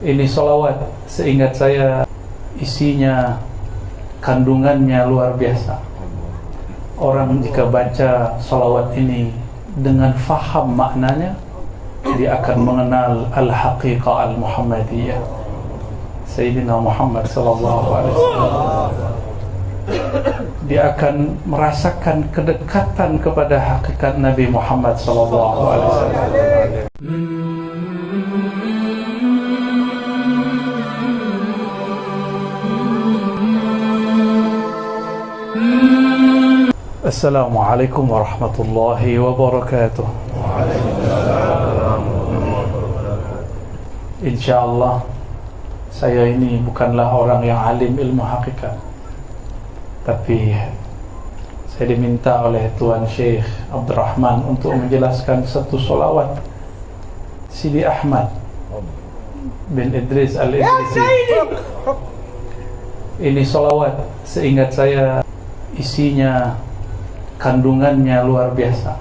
Ini sholawat, seingat saya isinya, kandungannya luar biasa. Orang jika baca sholawat ini dengan faham maknanya, dia akan mengenal al-haqiqah al-Muhammadiyah, Sayyidina Muhammad sallallahu alaihi wasallam. Dia akan merasakan kedekatan kepada hakikat Nabi Muhammad sallallahu alaihi wasallam. Assalamualaikum warahmatullahi wabarakatuh. InsyaAllah saya ini bukanlah orang yang alim ilmu hakikat, tapi saya diminta oleh Tuan Syekh Abdurrahman untuk menjelaskan satu solawat Sidi Ahmad bin Idris Al-Idrisi. Ini solawat, seingat saya isinya, kandungannya luar biasa.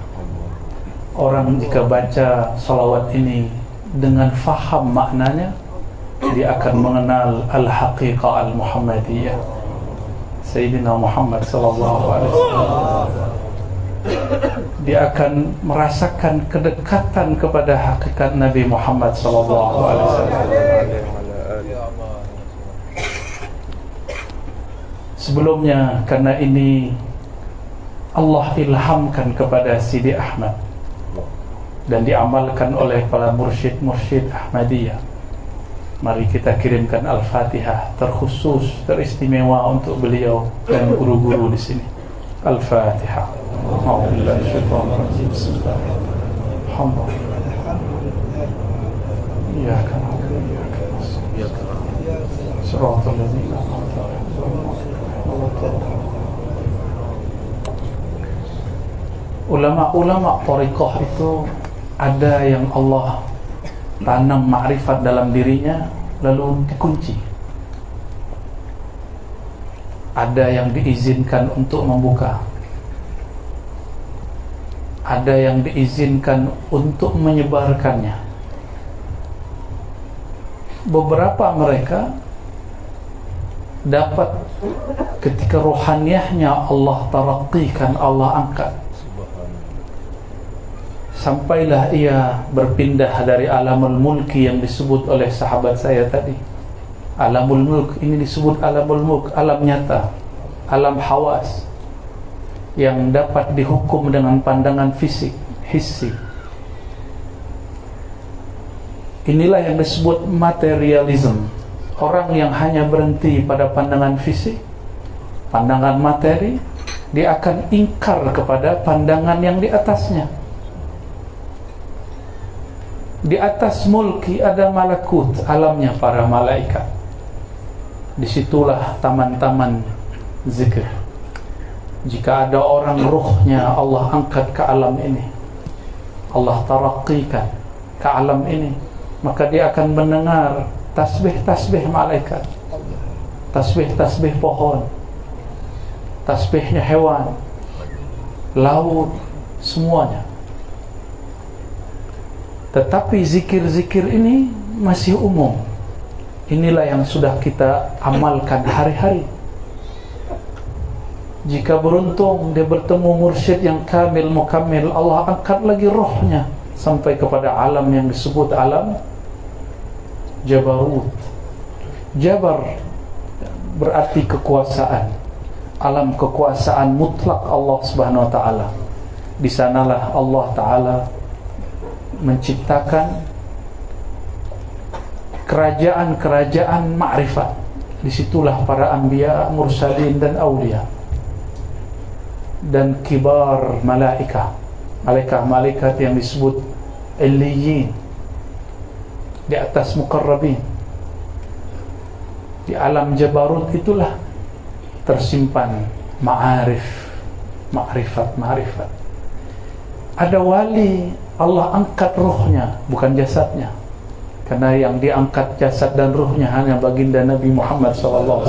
Orang jika baca salawat ini dengan faham maknanya, dia akan mengenal al-haqiqah al-Muhammadiyah, Sayyidina Muhammad sallallahu alaihi wasallam. Dia akan merasakan kedekatan kepada hakikat Nabi Muhammad sallallahu alaihi wasallam. Sebelumnya, karena ini Allah ilhamkan kepada Sidi Ahmad dan diamalkan oleh para mursyid-mursyid Ahmadiyah, mari kita kirimkan Al-Fatihah terkhusus, teristimewa untuk beliau dan guru-guru di sini. Al-Fatihah. A'udzubillahi minasyaitonir rajim. Bismillahirrahmanirrahim. Iyyaka na'budu wa iyyaka nasta'in. Shiratal ladzina an'amta 'alaihim. Ulama-ulama thariqah itu ada yang Allah tanam ma'rifat dalam dirinya lalu dikunci. Ada yang diizinkan untuk membuka, ada yang diizinkan untuk menyebarkannya. Beberapa mereka dapat ketika rohaniyahnya Allah taraqikan, Allah angkat, sampailah ia berpindah dari alamul mulki yang disebut oleh sahabat saya tadi. Alamul mulk ini disebut alamul mulk, alam nyata, alam hawas yang dapat dihukum dengan pandangan fisik, hissi. Inilah yang disebut materialism. Orang yang hanya berhenti pada pandangan fisik, pandangan materi, dia akan ingkar kepada pandangan yang di atasnya. Di atas mulki ada malakut, alamnya para malaikat. Disitulah taman-taman zikir. Jika ada orang ruhnya Allah angkat ke alam ini, Allah taraqikan ke alam ini, maka dia akan mendengar tasbih-tasbih malaikat, tasbih-tasbih pohon, tasbihnya hewan, laut, semuanya. Tetapi zikir-zikir ini masih umum. Inilah yang sudah kita amalkan hari-hari. Jika beruntung dia bertemu mursyid yang kamil, mukammil, Allah angkat lagi rohnya sampai kepada alam yang disebut alam Jabarut. Jabar berarti kekuasaan, alam kekuasaan mutlak Allah Subhanahu wa taala. Di sanalah Allah taala menciptakan kerajaan-kerajaan ma'rifat. Disitulah para anbiya, mursalin dan aulia, dan kibar malaikah, malaikat-malaikat yang disebut illiyin, di atas muqarrabin. Di alam Jabarut itulah tersimpan ma'arif, ma'rifat. Ada wali Allah angkat ruhnya, bukan jasadnya, karena yang diangkat jasad dan ruhnya hanya baginda Nabi Muhammad SAW.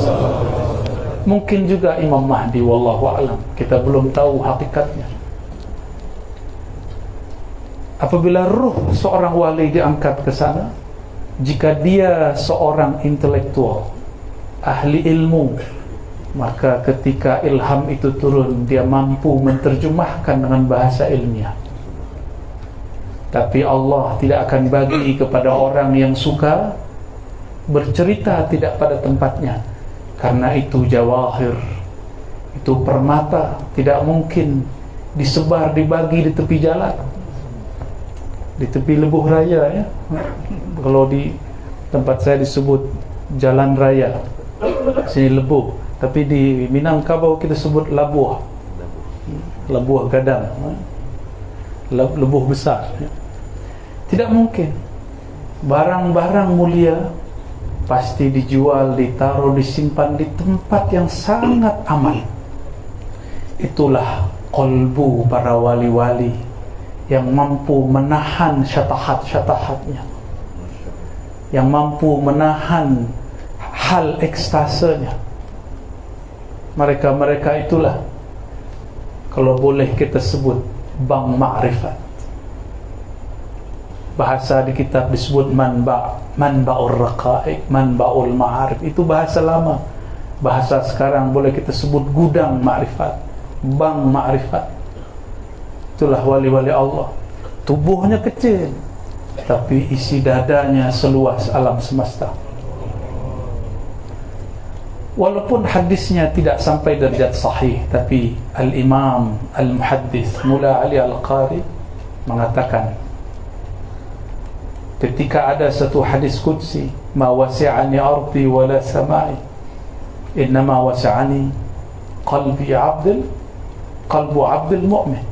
Mungkin juga Imam Mahdi, wallahu a'lam, kita belum tahu hakikatnya. Apabila ruh seorang wali diangkat ke sana, Jika dia seorang intelektual, ahli ilmu, maka ketika ilham itu turun, dia mampu menerjemahkan dengan bahasa ilmiah. Tapi Allah tidak akan bagi kepada orang yang suka bercerita tidak pada tempatnya, karena itu jawahir, itu permata, tidak mungkin disebar, dibagi di tepi jalan, di tepi lebuh raya, ya. Kalau di tempat saya disebut jalan raya, sini lebuh, tapi di Minangkabau kita sebut labuh, labuh gadang, lebuh besar, ya. Tidak mungkin. Barang-barang mulia pasti dijual, ditaruh, disimpan di tempat yang sangat aman. Itulah qalbu para wali-wali yang mampu menahan syatahat-syatahatnya, yang mampu menahan hal ekstasenya. Mereka-mereka itulah, kalau boleh kita sebut, bank ma'rifat. Bahasa di kitab disebut manba'ur raqaiq, manba'ul ma'arif. Itu bahasa lama. Bahasa sekarang boleh kita sebut gudang ma'rifat, bank ma'rifat. Itulah wali-wali Allah. Tubuhnya kecil, tapi isi dadanya seluas alam semesta. Walaupun hadisnya tidak sampai derajat sahih, tapi Al-Imam Al-Muhaddis Mula Ali Al-Qari mengatakan, ketika ada satu hadis qudsi, ma wasi'ani ardi wala sama'i, innama wasi'ani qalbu abdil mu'min.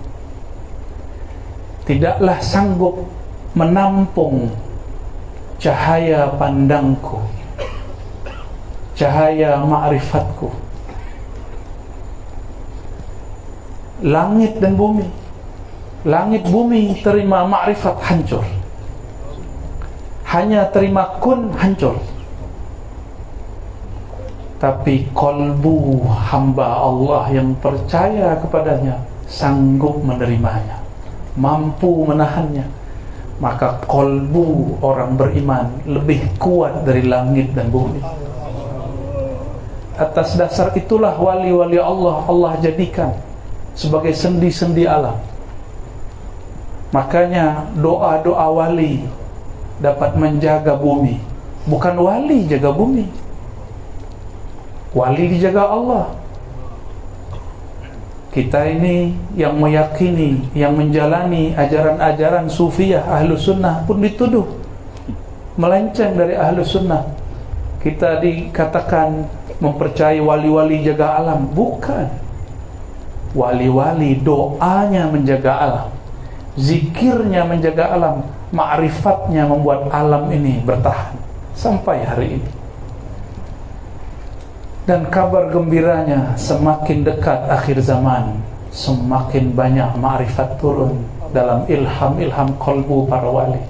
Tidaklah sanggup menampung cahaya pandangku, cahaya ma'rifatku, langit dan bumi. Langit bumi terima ma'rifat, hancur. Hanya terima kun, hancur. Tapi kolbu hamba Allah yang percaya kepadanya sanggup menerimanya, mampu menahannya. Maka kolbu orang beriman lebih kuat dari langit dan bumi. Atas dasar itulah wali-wali Allah jadikan sebagai sendi-sendi alam. Makanya doa-doa wali dapat menjaga bumi. Bukan wali jaga bumi, wali dijaga Allah. Kita ini yang meyakini, yang menjalani ajaran-ajaran sufiyah ahlu sunnah pun dituduh melenceng dari ahlu sunnah. Kita dikatakan mempercayai wali-wali jaga alam. Bukan. Wali-wali doanya menjaga alam, zikirnya menjaga alam, ma'rifatnya membuat alam ini bertahan sampai hari ini. Dan kabar gembiranya, semakin dekat akhir zaman, semakin banyak ma'rifat turun dalam ilham-ilham kolbu para wali.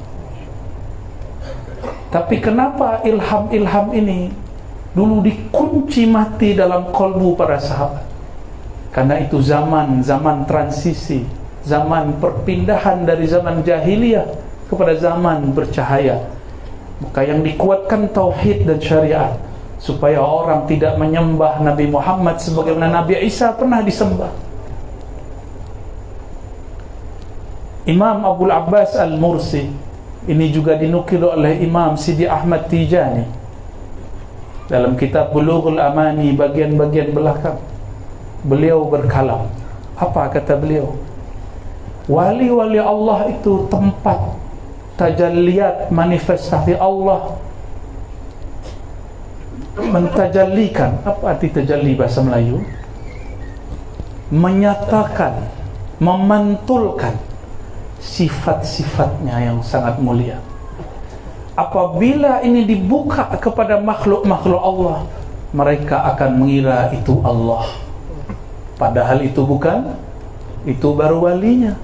Tapi kenapa ilham-ilham ini dulu dikunci mati dalam kolbu para sahabat? Karena itu zaman transisi, zaman perpindahan dari zaman jahiliyah kepada zaman bercahaya. Maka yang dikuatkan tauhid dan syariat, supaya orang tidak menyembah Nabi Muhammad sebagaimana Nabi Isa pernah disembah. Imam Abul Abbas Al-Mursi, ini juga dinukil oleh Imam Sidi Ahmad Tijani dalam kitab Bulughul Amani bagian-bagian belakang. Beliau berkalam. Apa kata beliau? Wali-wali Allah itu tempat tajalliyat, manifestasi Allah mentajallikan. Apa arti tajalli bahasa Melayu? Menyatakan, memantulkan sifat-sifatnya yang sangat mulia. Apabila ini dibuka kepada makhluk-makhluk Allah, mereka akan mengira itu Allah, padahal itu bukan, itu baru walinya.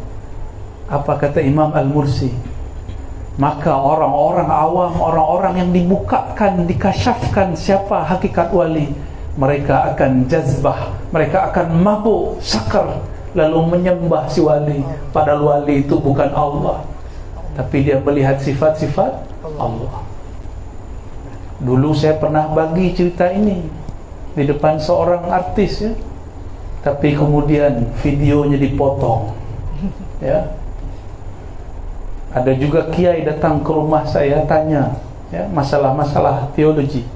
Apa kata Imam Al-Mursi? Maka orang-orang awam, orang-orang yang dibukakan, dikasyafkan siapa hakikat wali, mereka akan jazbah, mereka akan mabuk, sakar, lalu menyembah si wali, padahal wali itu bukan Allah, tapi dia melihat sifat-sifat Allah. Dulu saya pernah bagi cerita ini di depan seorang artis ya. Tapi kemudian videonya dipotong. Ya. Ada juga kiai datang ke rumah saya tanya ya, masalah-masalah teologi.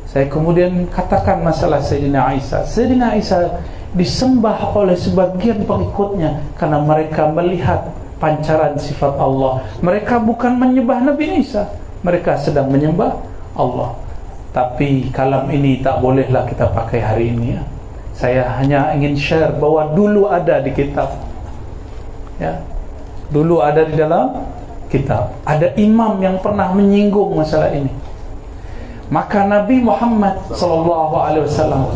Saya kemudian katakan masalah Sayyidina Isa. Sayyidina Isa disembah oleh sebagian pengikutnya karena mereka melihat pancaran sifat Allah. Mereka bukan menyembah Nabi Isa, mereka sedang menyembah Allah. Tapi kalam ini tak bolehlah kita pakai hari ini ya. Saya hanya ingin share bahwa dulu ada di kitab ya. Dulu ada di dalam kitab. Ada imam yang pernah menyinggung masalah ini. Maka Nabi Muhammad SAW,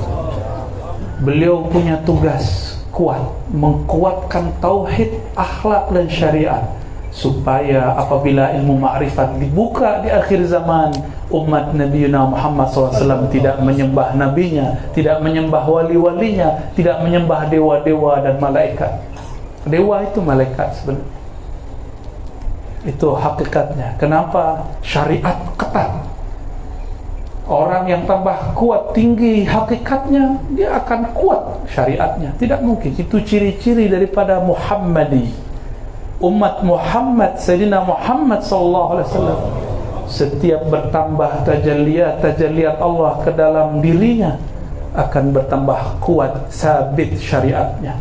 beliau punya tugas kuat, mengkuatkan tauhid, akhlak dan syariat, supaya apabila ilmu ma'rifat dibuka di akhir zaman, umat Nabi Muhammad SAW tidak menyembah nabinya, tidak menyembah wali-walinya, tidak menyembah dewa-dewa dan malaikat. Dewa itu malaikat sebenarnya. Itu hakikatnya. Kenapa syariat ketat? Orang yang tambah kuat, tinggi hakikatnya, dia akan kuat syariatnya. Tidak mungkin. Itu ciri-ciri daripada Muhammadi. Umat Muhammad, Sayyidina Muhammad SAW, setiap bertambah tajalliyat Allah ke dalam dirinya, akan bertambah kuat, sabit syariatnya,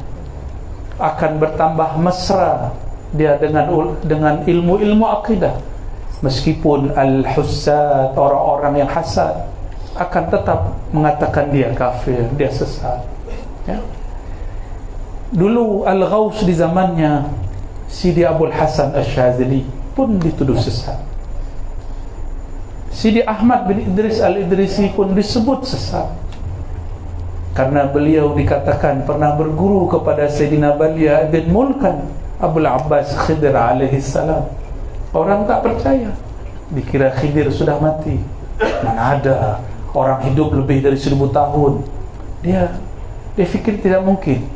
akan bertambah mesra dia dengan ilmu-ilmu akidah. Meskipun al-hussad, orang-orang yang hasad, akan tetap mengatakan dia kafir, dia sesat ya. Dulu Al-Ghaus di zamannya Sidi Abdul Hasan Asy-Syadzili pun dituduh sesat. Sidi Ahmad bin Idris Al-Idrisi pun disebut sesat karena beliau dikatakan pernah berguru kepada Sayyidina Balia bin Mulkan Abul Abbas Khidir alaihi salam. Orang tak percaya, dikira Khidir sudah mati. Mana ada orang hidup lebih dari 1000 tahun. Dia fikir tidak mungkin.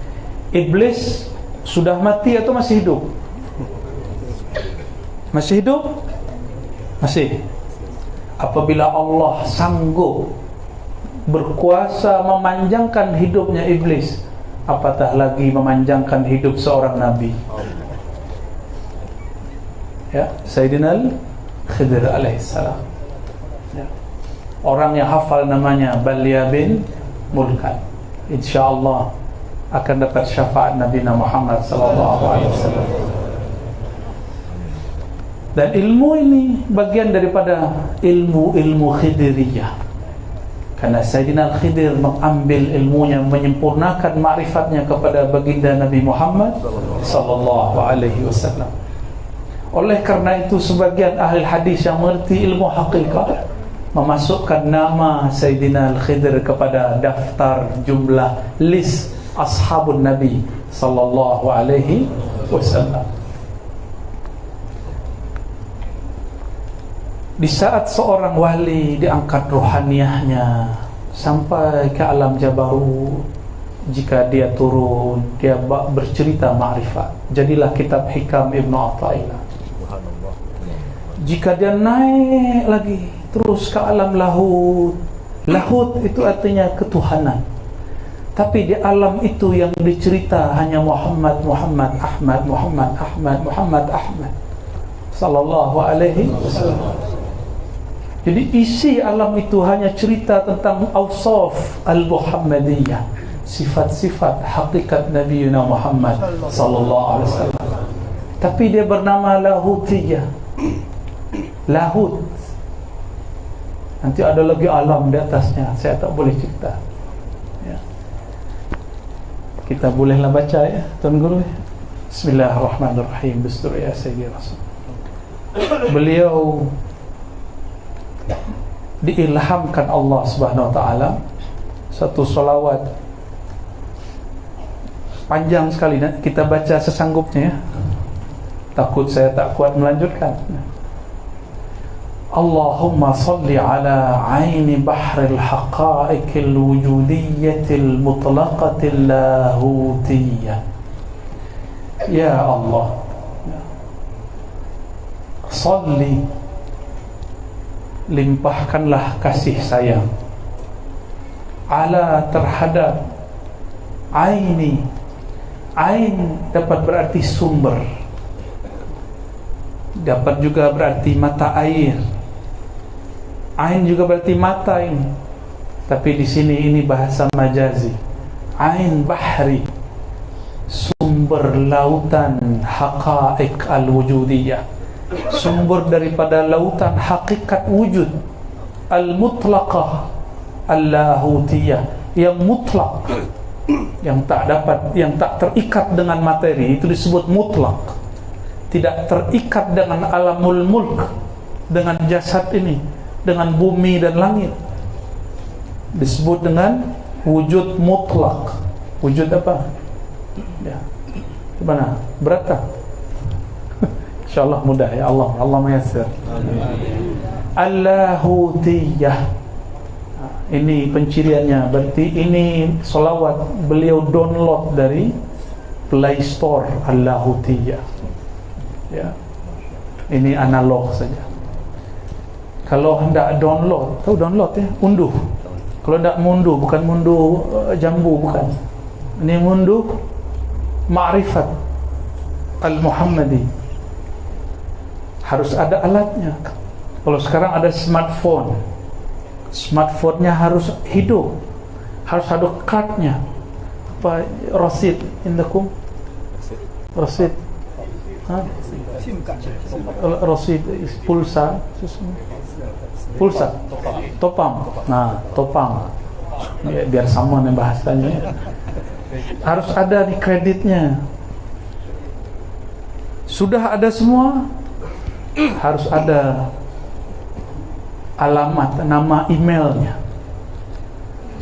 Iblis sudah mati atau masih hidup? Masih hidup? Masih. Apabila Allah sanggup berkuasa memanjangkan hidupnya iblis, apatah lagi memanjangkan hidup seorang nabi ya, Sayyidina Khidir alaihissalam ya. Orang yang hafal namanya Balia bin Mulkan, insyaallah akan dapat syafaat Nabi Muhammad SAW. Dan ilmu ini bagian daripada ilmu Khidiriyah, karena Sayyidina Khidir mengambil ilmunya, menyempurnakan ma'rifatnya kepada baginda Nabi Muhammad SAW. Oleh karena itu sebagian ahli hadis yang mengerti ilmu hakikat memasukkan nama Sayyidina Khidir kepada daftar jumlah list ashabun Nabi SAW. Di saat seorang wali diangkat rohaniahnya sampai ke alam jabarut, jika dia turun, dia bercerita ma'rifat, jadilah kitab Hikam Ibnu Athaillah. Jika dia naik lagi terus ke alam lahut, lahut itu artinya ketuhanan, tapi di alam itu yang dicerita hanya Muhammad Ahmad sallallahu alaihi wasallam. Jadi isi alam itu hanya cerita tentang awsaf al-Muhammadiyah, sifat-sifat hakikat Nabi Muhammad sallallahu alaihi wasallam. Tapi dia bernama Lahutiyah. Lahut. Nanti ada lagi alam di atasnya, saya tak boleh cerita ya. Kita bolehlah baca ya Tuan Guru. Bismillahirrahmanirrahim. Bistur ya Sayyidi Rasul. Beliau diilhamkan Allah Subhanahu wa ta'ala satu salawat panjang sekali, kita baca sesanggupnya ya, takut saya tak kuat melanjutkan. Allahumma salli ala aini bahril haqa'iqil wujudiyatil mutlaqatil lahutiyah. Ya Allah, salli limpahkanlah kasih sayang ala terhadap aini. Ain dapat berarti sumber, dapat juga berarti mata air. Ain juga berarti mata ini, tapi di sini ini bahasa majazi. Ain bahri, sumber lautan haqa'iq al-wujudiyah, sumber daripada lautan hakikat wujud al-mutlaqah al-lahutiyah, yang mutlak, yang tak dapat, yang tak terikat dengan materi, itu disebut mutlak. Tidak terikat dengan alamul mulk, dengan jasad ini, dengan bumi dan langit, disebut dengan wujud mutlak. Wujud apa? Ya, gimana? Berat tak? InsyaAllah mudah ya Allah. Allah mayassir. Allahutiyah, ini penciriannya. Berarti ini solawat beliau download dari Play Store. Allahutiyah ya. Ini analog saja. Kalau hendak download, tahu download ya, unduh. Kalau hendak munduh, bukan munduh jambu, bukan. Ini munduh ma'rifat al-Muhammadi. Harus ada alatnya. Kalau sekarang ada smartphone, smartphone-nya harus hidup, harus ada card-nya. Apa, rasid indakum? Rasid? Rasid, pulsa, pulsa, topam. Nah, topam. Biar sama nih bahasanya. Harus ada di kreditnya. Sudah ada semua, harus ada alamat, nama emailnya.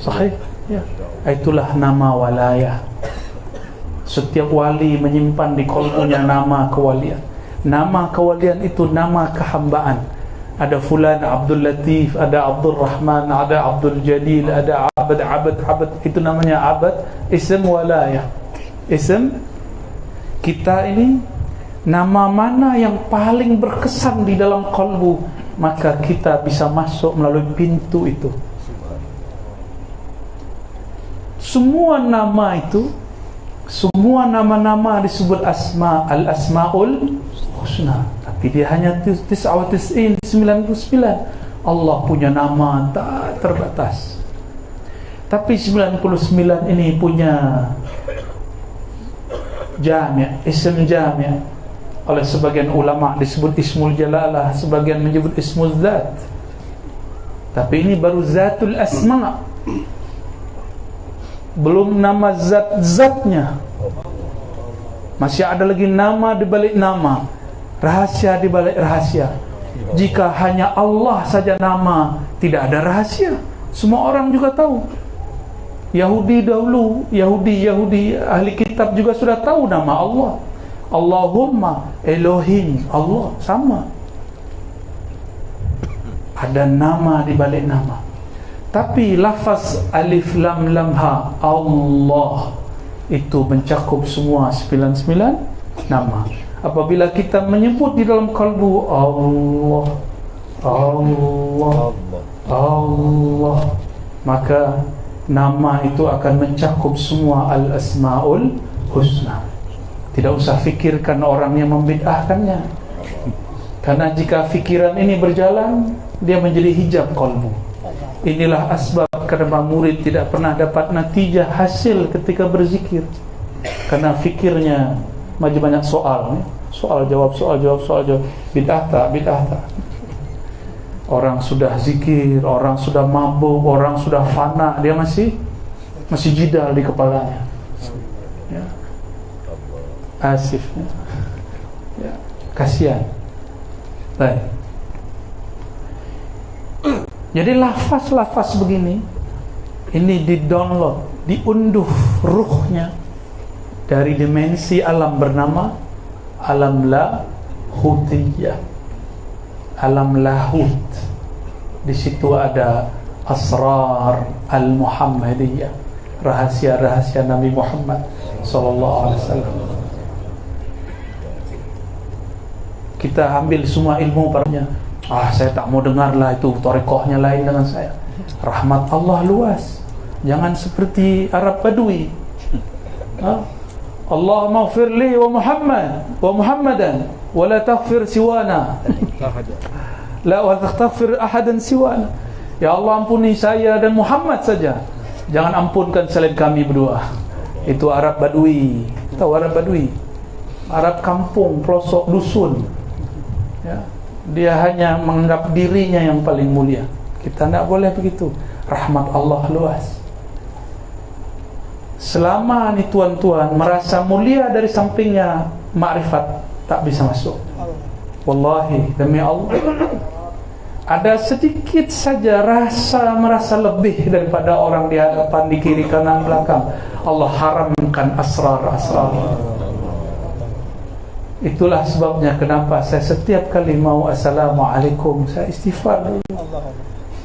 Sahih? Ya. Itulah nama walayah. Setiap wali menyimpan di qalbunya nama kewalian. Nama kewalian itu nama kehambaan. Ada fulan Abdul Latif, ada Abdul Rahman, ada Abdul Jalil, ada abad. Itu namanya abad, ism walayah. Ism kita ini, nama mana yang paling berkesan di dalam qalbu, maka kita bisa masuk melalui pintu itu. Semua nama itu, semua nama-nama disebut asma, al-asmaul husna, tapi dia hanya 99. Allah punya nama tak terbatas, tapi 99 ini punya jami', ism jami'. Oleh sebagian ulama disebut ismul jalalah, sebagian menyebut ismul zat. Tapi ini baru zatul asma', belum nama zat-zatnya. Masih ada lagi nama di balik nama, rahasia di balik rahasia. Jika hanya Allah saja nama, tidak ada rahasia, semua orang juga tahu. Yahudi dahulu, Yahudi ahli kitab juga sudah tahu nama Allah. Allahumma, Elohim, Allah, sama. Ada nama di balik nama. Tapi lafaz alif lam lam ha, Allah, itu mencakup semua 99 nama. Apabila kita menyebut di dalam kalbu Allah, Allah, Allah, maka nama itu akan mencakup semua al-asmaul husna. Tidak usah fikirkan orang yang membid'ahkannya, karena jika fikiran ini berjalan, dia menjadi hijab kalbu. Inilah asbab kenapa murid tidak pernah dapat natijah hasil ketika berzikir, karena fikirnya masih banyak soal, soal jawab, bid'ah tak. Orang sudah zikir, orang sudah mabuk, orang sudah fana, dia masih jidal di kepalanya. Ya. Asif, ya. Kasihan. Baik. Jadi lafaz-lafaz begini, ini di-download, diunduh ruhnya dari dimensi alam bernama alam lahutiyah, alam lahut. Di situ ada asrar al-Muhammadiyah, rahasia-rahasia Nabi Muhammad sallallahu alaihi wasallam. Kita ambil semua ilmu padanya, Saya tak mau dengarlah itu, tarekohnya lain dengan saya. Rahmat Allah luas. Jangan seperti Arab Badui. Allahumma ighfir li wa Muhammadan wa la taghfir siwana. La wa taghfir ahadan siwana. Ya Allah, ampuni saya dan Muhammad saja. Jangan ampunkan selain kami berdua. Itu Arab Badui. Tahu Arab Badui? Arab kampung, pelosok dusun. Ya. Dia hanya menganggap dirinya yang paling mulia. Kita tidak boleh begitu. Rahmat Allah luas. Selama ni tuan-tuan merasa mulia dari sampingnya, makrifat tak bisa masuk. Wallahi, demi Allah, ada sedikit saja merasa lebih daripada orang di hadapan, di kiri, kanan, belakang, Allah haramkan asrar-asrar. Itulah sebabnya kenapa saya setiap kali mau assalamualaikum, saya istighfar dulu.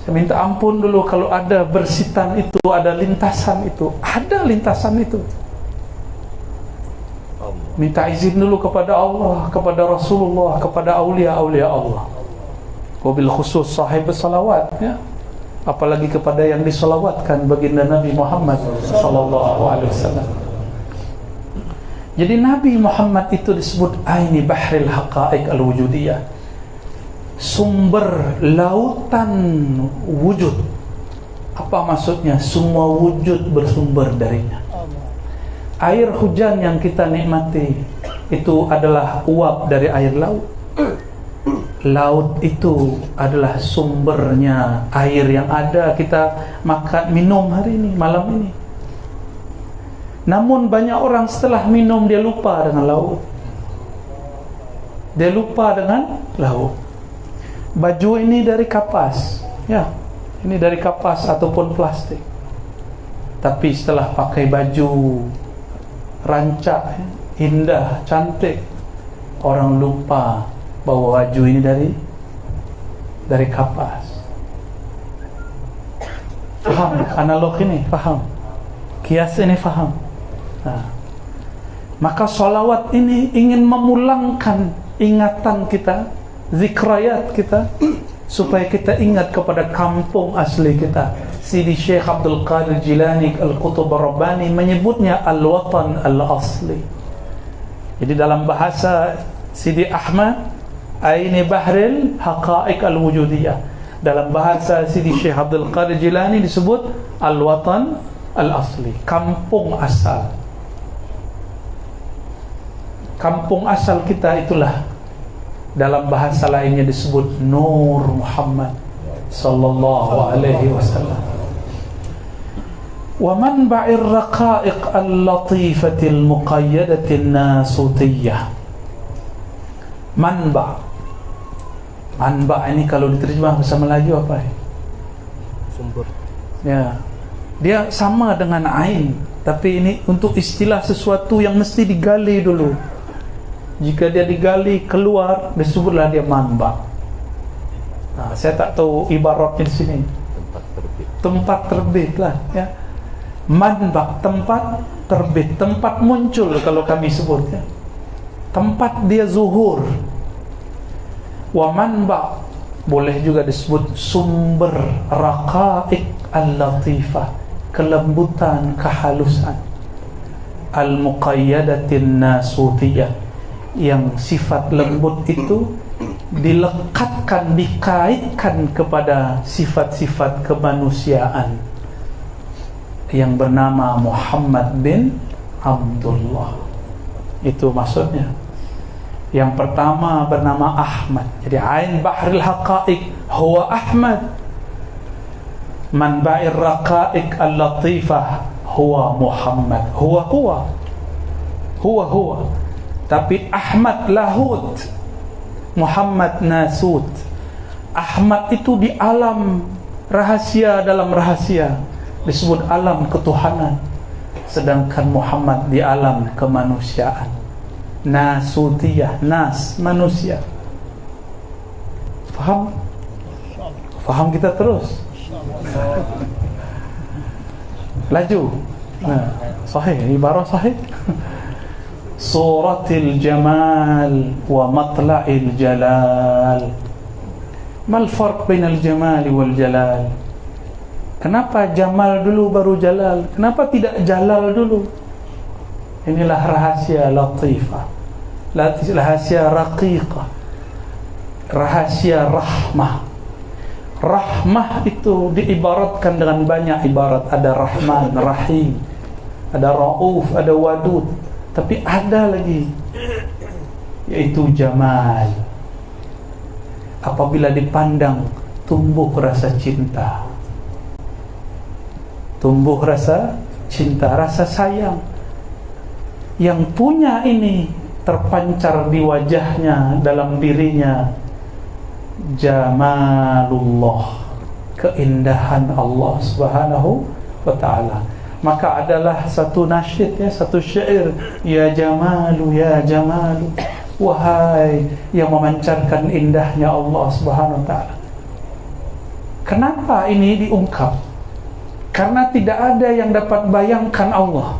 Saya minta ampun dulu kalau ada bersitan itu, ada lintasan itu. Ada lintasan itu. Minta izin dulu kepada Allah, kepada Rasulullah, kepada awliya-awliya Allah. Wabil khusus sahib salawat, ya. Apalagi kepada yang disalawatkan baginda Nabi Muhammad sallallahu alaihi wasallam. Jadi Nabi Muhammad itu disebut aini bahril haqa'iq al-wujudiyah, sumber lautan wujud. Apa maksudnya? Semua wujud bersumber darinya. Air hujan yang kita nikmati itu adalah uap dari air laut. Laut itu adalah sumbernya air yang ada kita makan, minum hari ini, malam ini. Namun banyak orang setelah minum dia lupa dengan laut. Dia lupa dengan laut. Baju ini dari kapas, ya, ini dari kapas ataupun plastik. Tapi setelah pakai baju rancak, indah, cantik, orang lupa bahwa baju ini dari kapas. Faham analog ini? Faham? Kias ini faham? Maka salawat ini ingin memulangkan ingatan kita, zikrayat kita, supaya kita ingat kepada kampung asli kita. Sidi Syekh Abdul Qadir Jilani Al-Qutub Ar-Rabbani menyebutnya al-watan al-asli. Jadi dalam bahasa Sidi Ahmad, aini bahril haqa'iq al-wujudiyah. Dalam bahasa Sidi Syekh Abdul Qadir Jilani disebut al-watan al-asli, kampung asal. Kampung asal kita itulah dalam bahasa lainnya disebut Nur Muhammad sallallahu alaihi wasallam. Wa manba'ir raqa'iq al-latifatil muqayyadatin nasutiyah. Manba' ini kalau diterjemah bahasa Melayu apa ya? Sumber. Ya. Dia sama dengan ain, tapi ini untuk istilah sesuatu yang mesti digali dulu. Jika dia digali keluar, disebutlah dia manba. Saya tak tahu ibaratnya di sini. Tempat terbit lah, ya. Manba, tempat terbit, tempat muncul kalau kami sebutnya. Tempat dia zuhur. Wa manba boleh juga disebut sumber raqa'iq al-latifah, kelembutan, kehalusan, al-muqayyadatin nasutiyah, yang sifat lembut itu dilekatkan, dikaitkan kepada sifat-sifat kemanusiaan yang bernama Muhammad bin Abdullah. Itu maksudnya. Yang pertama bernama Ahmad. Jadi ain bahril haqa'iq huwa Ahmad. Manba'ir raqa'iq al-latifah huwa Muhammad. Huwa. Tapi Ahmad lahut, Muhammad nasut. Ahmad itu di alam rahasia, dalam rahasia disebut alam ketuhanan, sedangkan Muhammad di alam kemanusiaan, nasutiyah, nas, manusia. Faham? Faham kita terus? Laju. Sahih, ibarah sahih. Suratil jamal wa matla'il jalal. Mal farq bainal jamali wal jalal? Kenapa jamal dulu baru jalal? Kenapa tidak jalal dulu? Inilah rahasia latifah, rahasia raqiqah, rahasia rahmah. Rahmah itu diibaratkan dengan banyak ibarat. Ada Rahman, Rahim, ada Rauf, ada Wadud. Tapi ada lagi, yaitu Jamal. Apabila dipandang, tumbuh rasa cinta, tumbuh rasa cinta, rasa sayang. Yang punya ini terpancar di wajahnya, dalam dirinya. Jamalullah, keindahan Allah Subhanahu wa ta'ala. Maka adalah satu nasyid, ya, satu syair, ya jamalu, ya jamalu, wahai yang memancarkan indahnya Allah Subhanahu wa ta'ala. Kenapa ini diungkap? Karena tidak ada yang dapat bayangkan Allah.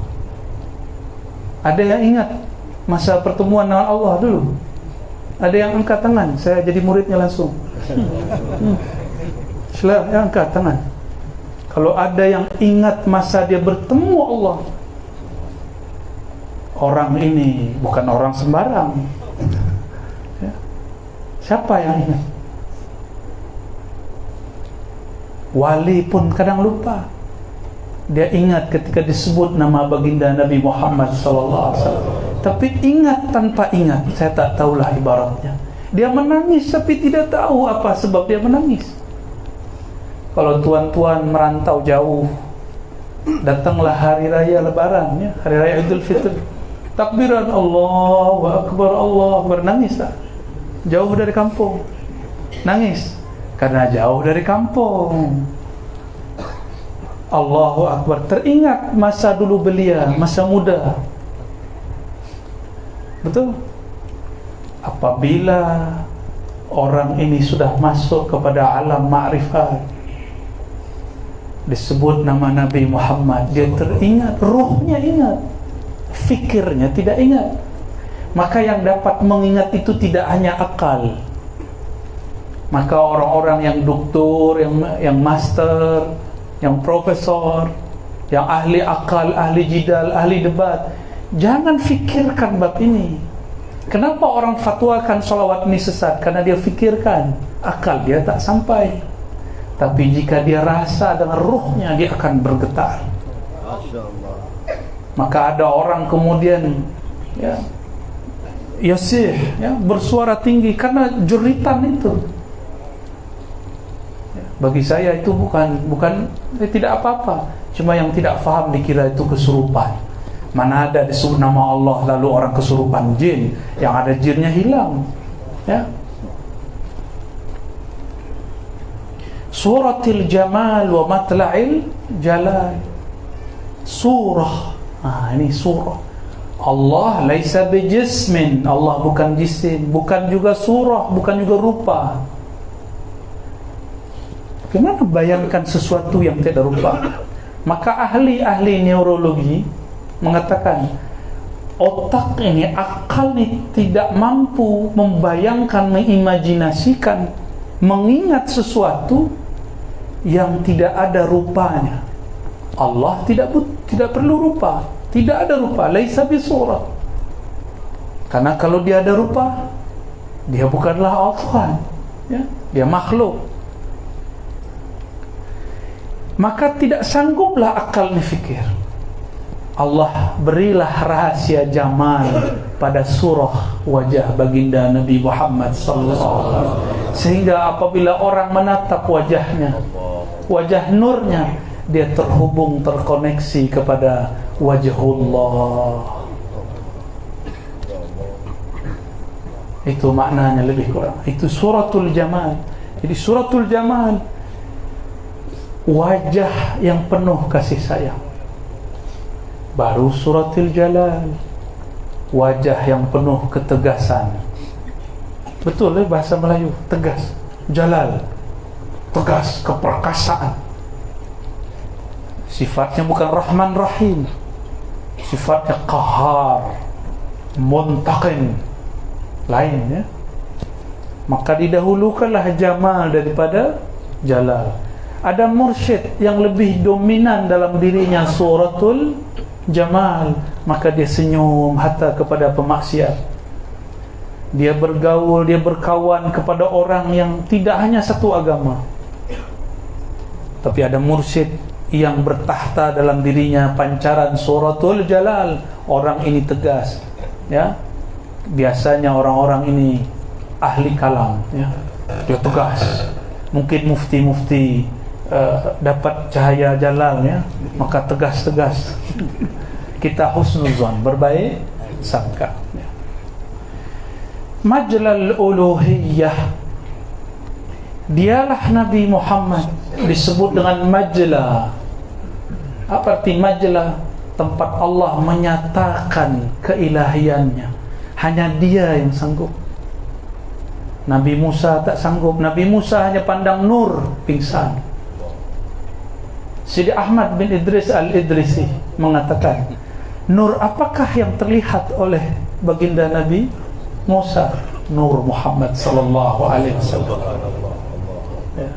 Ada yang ingat masa pertemuan dengan Allah dulu? Ada yang angkat tangan? Saya jadi muridnya langsung. Sila yang angkat tangan. Kalau ada yang ingat masa dia bertemu Allah. Orang ini bukan orang sembarang, ya. Siapa yang ingat? Wali pun kadang lupa. Dia ingat ketika disebut nama baginda Nabi Muhammad SAW. Tapi ingat tanpa ingat, saya tak tahulah ibaratnya. Dia menangis tapi tidak tahu apa sebab dia menangis. Kalau tuan-tuan merantau jauh, datanglah hari raya Lebaran, ya, hari raya Idul Fitri. Takbiran Allahu Akbar, Allahu Akbar, nangis tak? Jauh dari kampung, nangis karena jauh dari kampung. Allahu Akbar, teringat masa dulu belia, masa muda. Betul? Apabila orang ini sudah masuk kepada alam ma'rifat, disebut nama Nabi Muhammad, dia teringat, ruhnya ingat, fikirnya tidak ingat. Maka yang dapat mengingat itu tidak hanya akal. Maka orang-orang yang doktor, yang master, yang profesor, yang ahli akal, ahli jidal, ahli debat, jangan fikirkan bab ini. Kenapa orang fatwakan salawat ini sesat? Karena dia fikirkan, akal dia tak sampai. Tapi jika dia rasa dengan ruhnya, dia akan bergetar. Maka ada orang kemudian, ya, yasih, ya, bersuara tinggi karena jeritan itu. Bagi saya itu bukan tidak apa-apa. Cuma yang tidak faham dikira itu kesurupan. Mana ada disebut nama Allah lalu orang kesurupan jin, yang ada jinnya hilang, ya. Suratil Jamal wa Matla'il Jalal. Surah. Ini surah. Allah laisa bijismin. Allah bukan jisim, bukan juga surah, bukan juga rupa. Bagaimana bayangkan sesuatu yang tidak rupa? Maka ahli-ahli neurologi mengatakan otak ini, akal ini tidak mampu membayangkan, mengimajinasikan, mengingat sesuatu yang tidak ada rupanya. Allah tidak perlu rupa, tidak ada rupa, laisa bisurah. Karena kalau dia ada rupa, dia bukanlah Allah, ya, dia makhluk. Maka tidak sangguplah akal ini fikir. Allah berilah rahasia jamal pada surah wajah baginda Nabi Muhammad SAW, sehingga apabila orang menatap wajahnya, wajah nurnya, dia terhubung, terkoneksi kepada wajhullah. Itu maknanya lebih kurang. Itu suratul jamal. Jadi suratul jamal, wajah yang penuh kasih sayang. Baru suratul jalal, wajah yang penuh ketegasan. Betul bahasa Melayu, tegas. Jalal, tegas, keperkasaan. Sifatnya bukan Rahman Rahim, sifatnya qahar, muntaqim, lain, ya. maka didahulukanlah jamal daripada jalal. Ada mursyid yang lebih dominan dalam dirinya suratul jamal, maka dia senyum hatta kepada pemaksiat. Dia bergaul, dia berkawan kepada orang yang tidak hanya satu agama. Tapi ada mursyid yang bertahta dalam dirinya pancaran suratul jalal. Orang ini tegas, ya. Biasanya orang-orang ini ahli kalam, ya. Dia tegas. Mungkin mufti-mufti dapat cahaya jalal, ya, maka tegas-tegas. Kita husnuzan, berbaik sangka, ya. Majlal uluhiyah, dialah Nabi Muhammad disebut dengan majla. Apa arti majla? Tempat Allah menyatakan keilahiannya. Hanya dia yang sanggup. Nabi Musa tak sanggup. Nabi Musa hanya pandang nur, pingsan. Sidi Ahmad bin Idris al-Idrisi mengatakan, nur apakah yang terlihat oleh baginda Nabi Musa? Nur Muhammad sallallahu alaihi wasallam. Ya.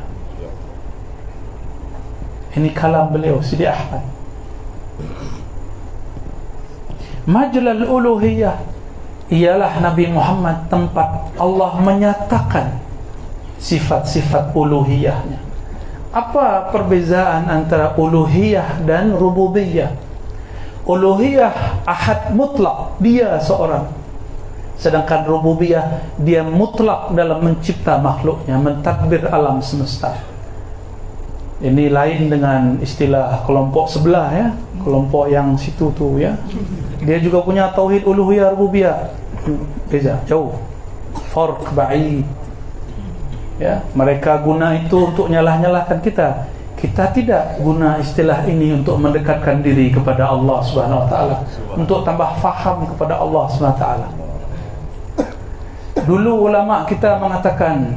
Ini kalam beliau, Sidi Ahmad. Majlal uluhiyah, ialah Nabi Muhammad tempat Allah menyatakan sifat-sifat uluhiyahnya. Apa perbezaan antara uluhiyah dan rububiyah? Uluhiyah ahad mutlak, dia seorang. Sedangkan rububiyah, dia mutlak dalam mencipta makhluknya, mentadbir alam semesta. Ini lain dengan istilah kelompok sebelah, ya, kelompok yang situ tu, ya. Dia juga punya tauhid uluhiyah rububiyah. Beza, jauh. Farq ba'id. Ya, mereka guna itu untuk nyalah-nyalahkan kita. Kita tidak guna istilah ini untuk mendekatkan diri kepada Allah Subhanahu wa taala, untuk tambah faham kepada Allah Subhanahu wa taala. Dulu ulama kita mengatakan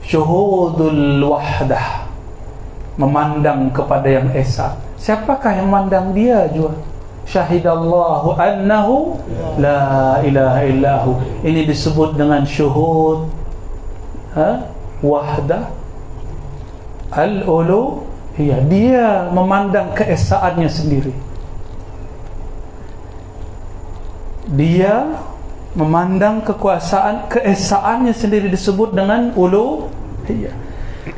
syuhudul wahdah, memandang kepada yang esa. Siapakah yang memandang dia juga? Syahidallahu annahu la ilaha illahu. Ini disebut dengan syuhud wahdah al-uluhiyah. Dia memandang keesaannya sendiri. Dia memandang keesaannya sendiri, disebut dengan uluhiyah.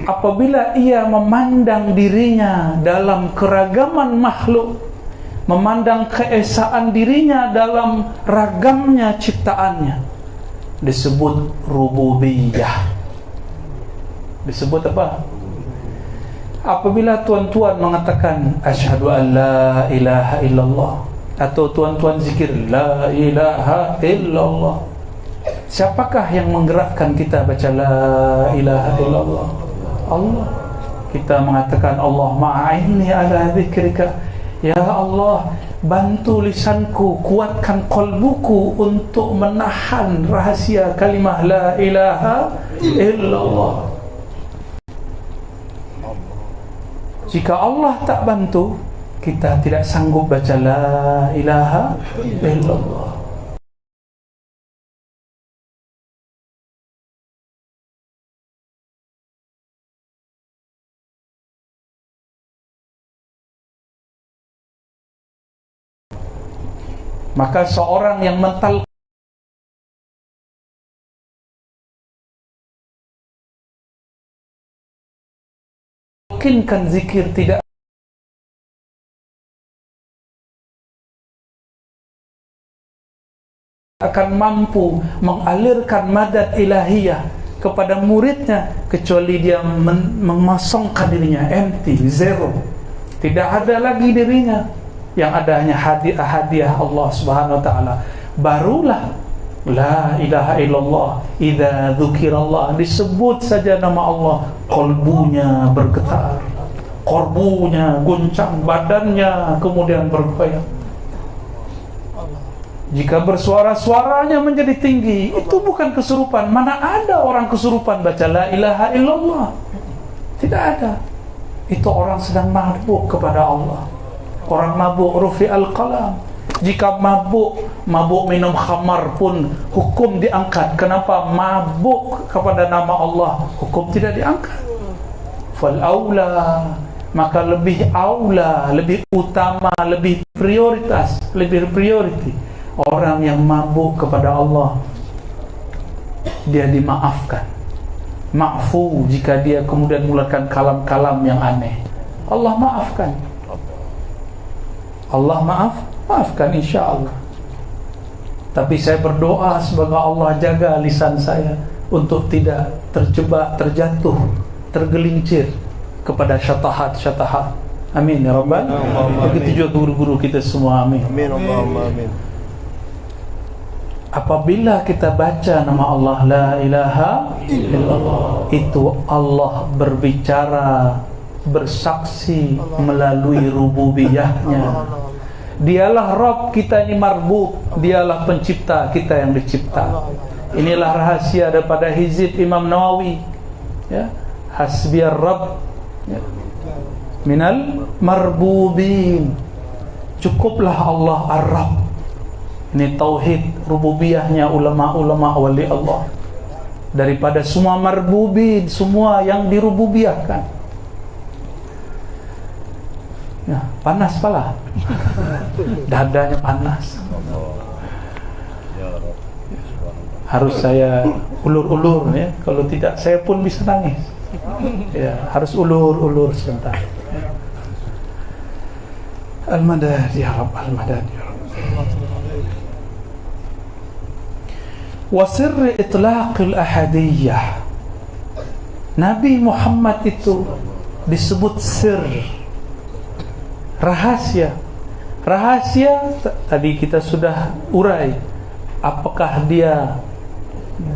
Apabila ia memandang dirinya dalam keragaman makhluk, memandang keesaan dirinya dalam ragamnya ciptaannya, disebut rububiyah. Disebut apa? Apabila tuan-tuan mengatakan asyhadu an la ilaha illallah, atau tuan-tuan zikir la ilaha illallah, siapakah yang menggerakkan kita baca la ilaha illallah? Allah. Kita mengatakan Allah ma'inni ala zikrika, ya Allah, bantu lisanku, kuatkan qalbuku untuk menahan rahasia kalimah la ilaha illallah. Jika Allah tak bantu, kita tidak sanggup baca la ilaha illallah. Maka seorang yang mental mungkinkan zikir tidak akan mampu mengalirkan madad ilahiyah kepada muridnya, kecuali dia memasongkan dirinya empty, zero. Tidak ada lagi dirinya. Yang ada hanya hadiah Allah Subhanahu wa taala. Barulah la ilaha illallah, idza dzukirallah, disebut saja nama Allah, qalbunya bergetar, qalbunya guncang, badannya kemudian bergoyang. Jika bersuara-suaranya menjadi tinggi, itu bukan kesurupan. Mana ada orang kesurupan baca la ilaha illallah? Tidak ada. Itu orang sedang mabuk kepada Allah. Orang mabuk rufi al-qalam, Jika mabuk minum khamar pun hukum diangkat. Kenapa mabuk kepada nama Allah hukum tidak diangkat? Fal aula, maka lebih aula, lebih utama, lebih prioritas, lebih priority orang yang mabuk kepada Allah, dia dimaafkan. Ma'fu jika dia kemudian mengeluarkan kalam-kalam yang aneh, Allah maafkan. Allah maafkan insya-Allah. Tapi saya berdoa semoga Allah jaga lisan saya untuk tidak terjebak, terjatuh, tergelincir kepada syatahat-syatahat. Amin ya rabbal. Begitu juga guru-guru kita semua. Amin. Amin Allahumma amin. Apabila kita baca nama Allah la ilaha illallah, itu Allah berbicara, bersaksi melalui rububiyahnya. Dialah Rabb, kita ini marbub. Dialah pencipta, kita yang dicipta. Inilah rahasia daripada hizib Imam Nawawi, ya, hasbiyar Rabb, ya, minal marbubin. Cukuplah Allah ar-Rabb. Ini tauhid rububiyahnya ulama-ulama wali Allah. Daripada semua marbubin, semua yang dirububiyahkan. Ya, panas pala. Dadanya panas. Harus saya ulur-ulur ya. Kalau tidak saya pun bisa nangis. Ya, harus ulur-ulur sebentar. Al-madad ya Rabb, al-madad ya Rabb. Wa sirri itlaqil ahadiyah. Nabi Muhammad itu disebut sir, rahasia. Rahasia tadi kita sudah urai. Apakah dia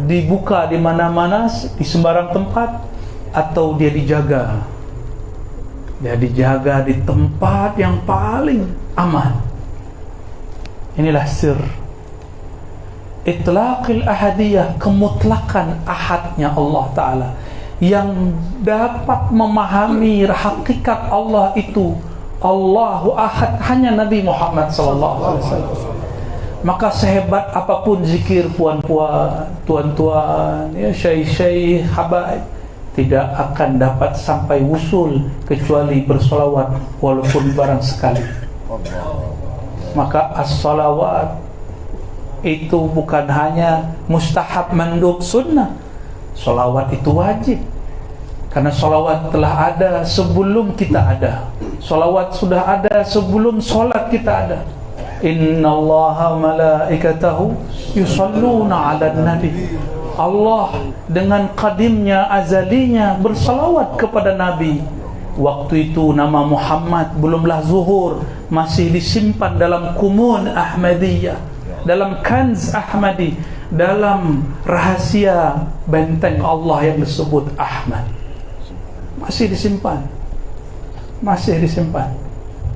dibuka di mana-mana, di sembarang tempat, atau dia dijaga? Dia dijaga di tempat yang paling aman. Inilah sir. Itlaqil ahadiyah, kemutlakan ahadnya Allah Ta'ala, yang dapat memahami hakikat Allah itu Allahu Ahad hanya Nabi Muhammad SAW. Maka sehebat apapun zikir puan-puan, tuan-tuan, ya, syekh-syekh, habaib, tidak akan dapat sampai wusul kecuali bersolawat walaupun barang sekali. Maka as-salawat itu bukan hanya mustahab, mandub, sunnah. Salawat itu wajib, karena salawat telah ada sebelum kita ada. Salawat sudah ada sebelum solat kita ada. Innallaha malaikatahu yusalluna 'alan nabi. Allah dengan qadimnya, azalinya bersalawat kepada Nabi. Waktu itu nama Muhammad belumlah zuhur, masih disimpan dalam kumun Ahmadiyah, dalam kanz Ahmadi, dalam rahasia benteng Allah yang disebut Ahmad. Masih disimpan. Masih disimpan.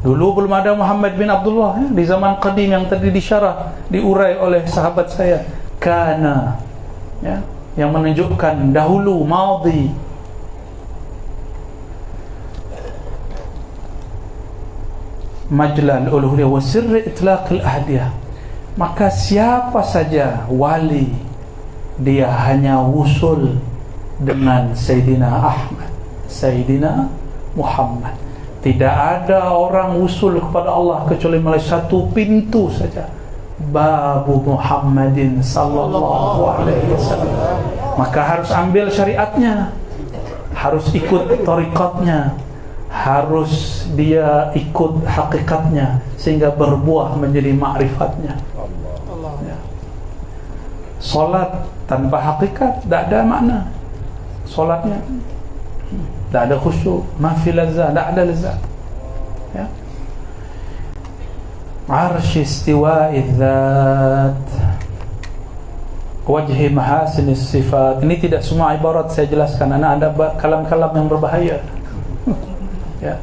Dulu belum ada Muhammad bin Abdullah, ya, di zaman qadim yang tadi disyarah, diurai oleh sahabat saya. Kana, ya, yang menunjukkan dahulu, madhi. Majlal uluhiyah wa sirri itlaqil ahdiyah. Maka siapa saja wali, dia hanya wusul dengan Sayyidina Ahmad, Sayyidina Muhammad. Tidak ada orang wusul kepada Allah kecuali melalui satu pintu saja, babu Muhammadin sallallahu alaihi wasallam. Maka harus ambil syariatnya, harus ikut tariqatnya, harus dia ikut hakikatnya sehingga berbuah menjadi ma'rifatnya. Ya. Solat tanpa hakikat tidak ada makna. Solatnya tidak ada khusyuk, mafi lazat, tidak ada lazat. Ya. Arsy istiwa'i dzat, wajhi mahasinis sifat. Ini tidak semua ibarat saya jelaskan, karena ada kalam-kalam yang berbahaya. Ya.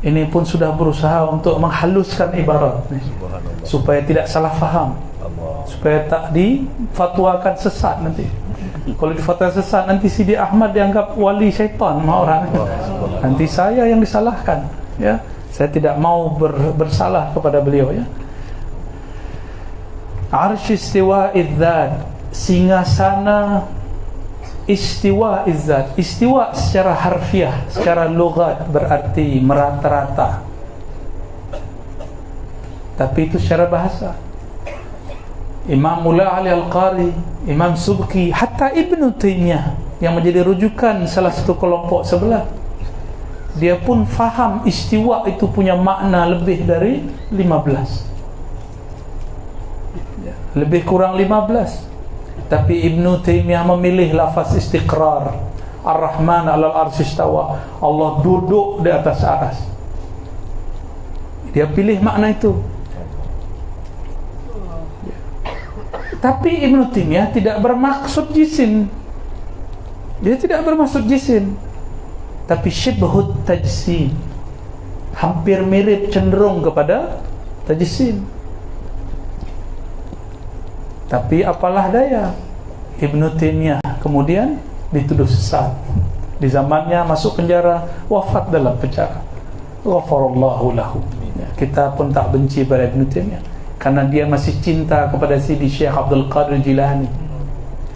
Ini pun sudah berusaha untuk menghaluskan ibarat nih, supaya tidak salah faham, supaya tak difatwakan sesat nanti. Kalau difatwakan sesat nanti Sidi Ahmad dianggap wali syaitan sama orang. Nanti saya yang disalahkan, ya. Saya tidak mau bersalah kepada beliau, ya. Arsy istiwa izzat, singgasana istiwa izzat. Istiwa secara harfiah, secara lughat berarti merata-rata, tapi itu secara bahasa. Imam Mullah Ali Al-Qari, Imam Subki, hatta Ibnu Taimiyah yang menjadi rujukan salah satu kelompok sebelah, dia pun faham istiwa itu punya makna lebih dari 15, lebih kurang 15. Tapi Ibnu Taimiyah memilih lafaz istiqrar, Ar-Rahman 'alal arsy istawa, Allah duduk di atas aras. Dia pilih makna itu. Tapi Ibnu Taimiyah tidak bermaksud jisim. Dia tidak bermaksud jisim, tapi syibhut tajsim, hampir mirip, cenderung kepada tajsim. Tapi apalah daya, Ibnu Taimiyah kemudian dituduh sesat. Di zamannya masuk penjara, wafat dalam penjara. Ghafarallahu lahu. Kita pun tak benci pada Ibnu Taimiyah karena dia masih cinta kepada Sidi Syekh Abdul Qadir Jilani.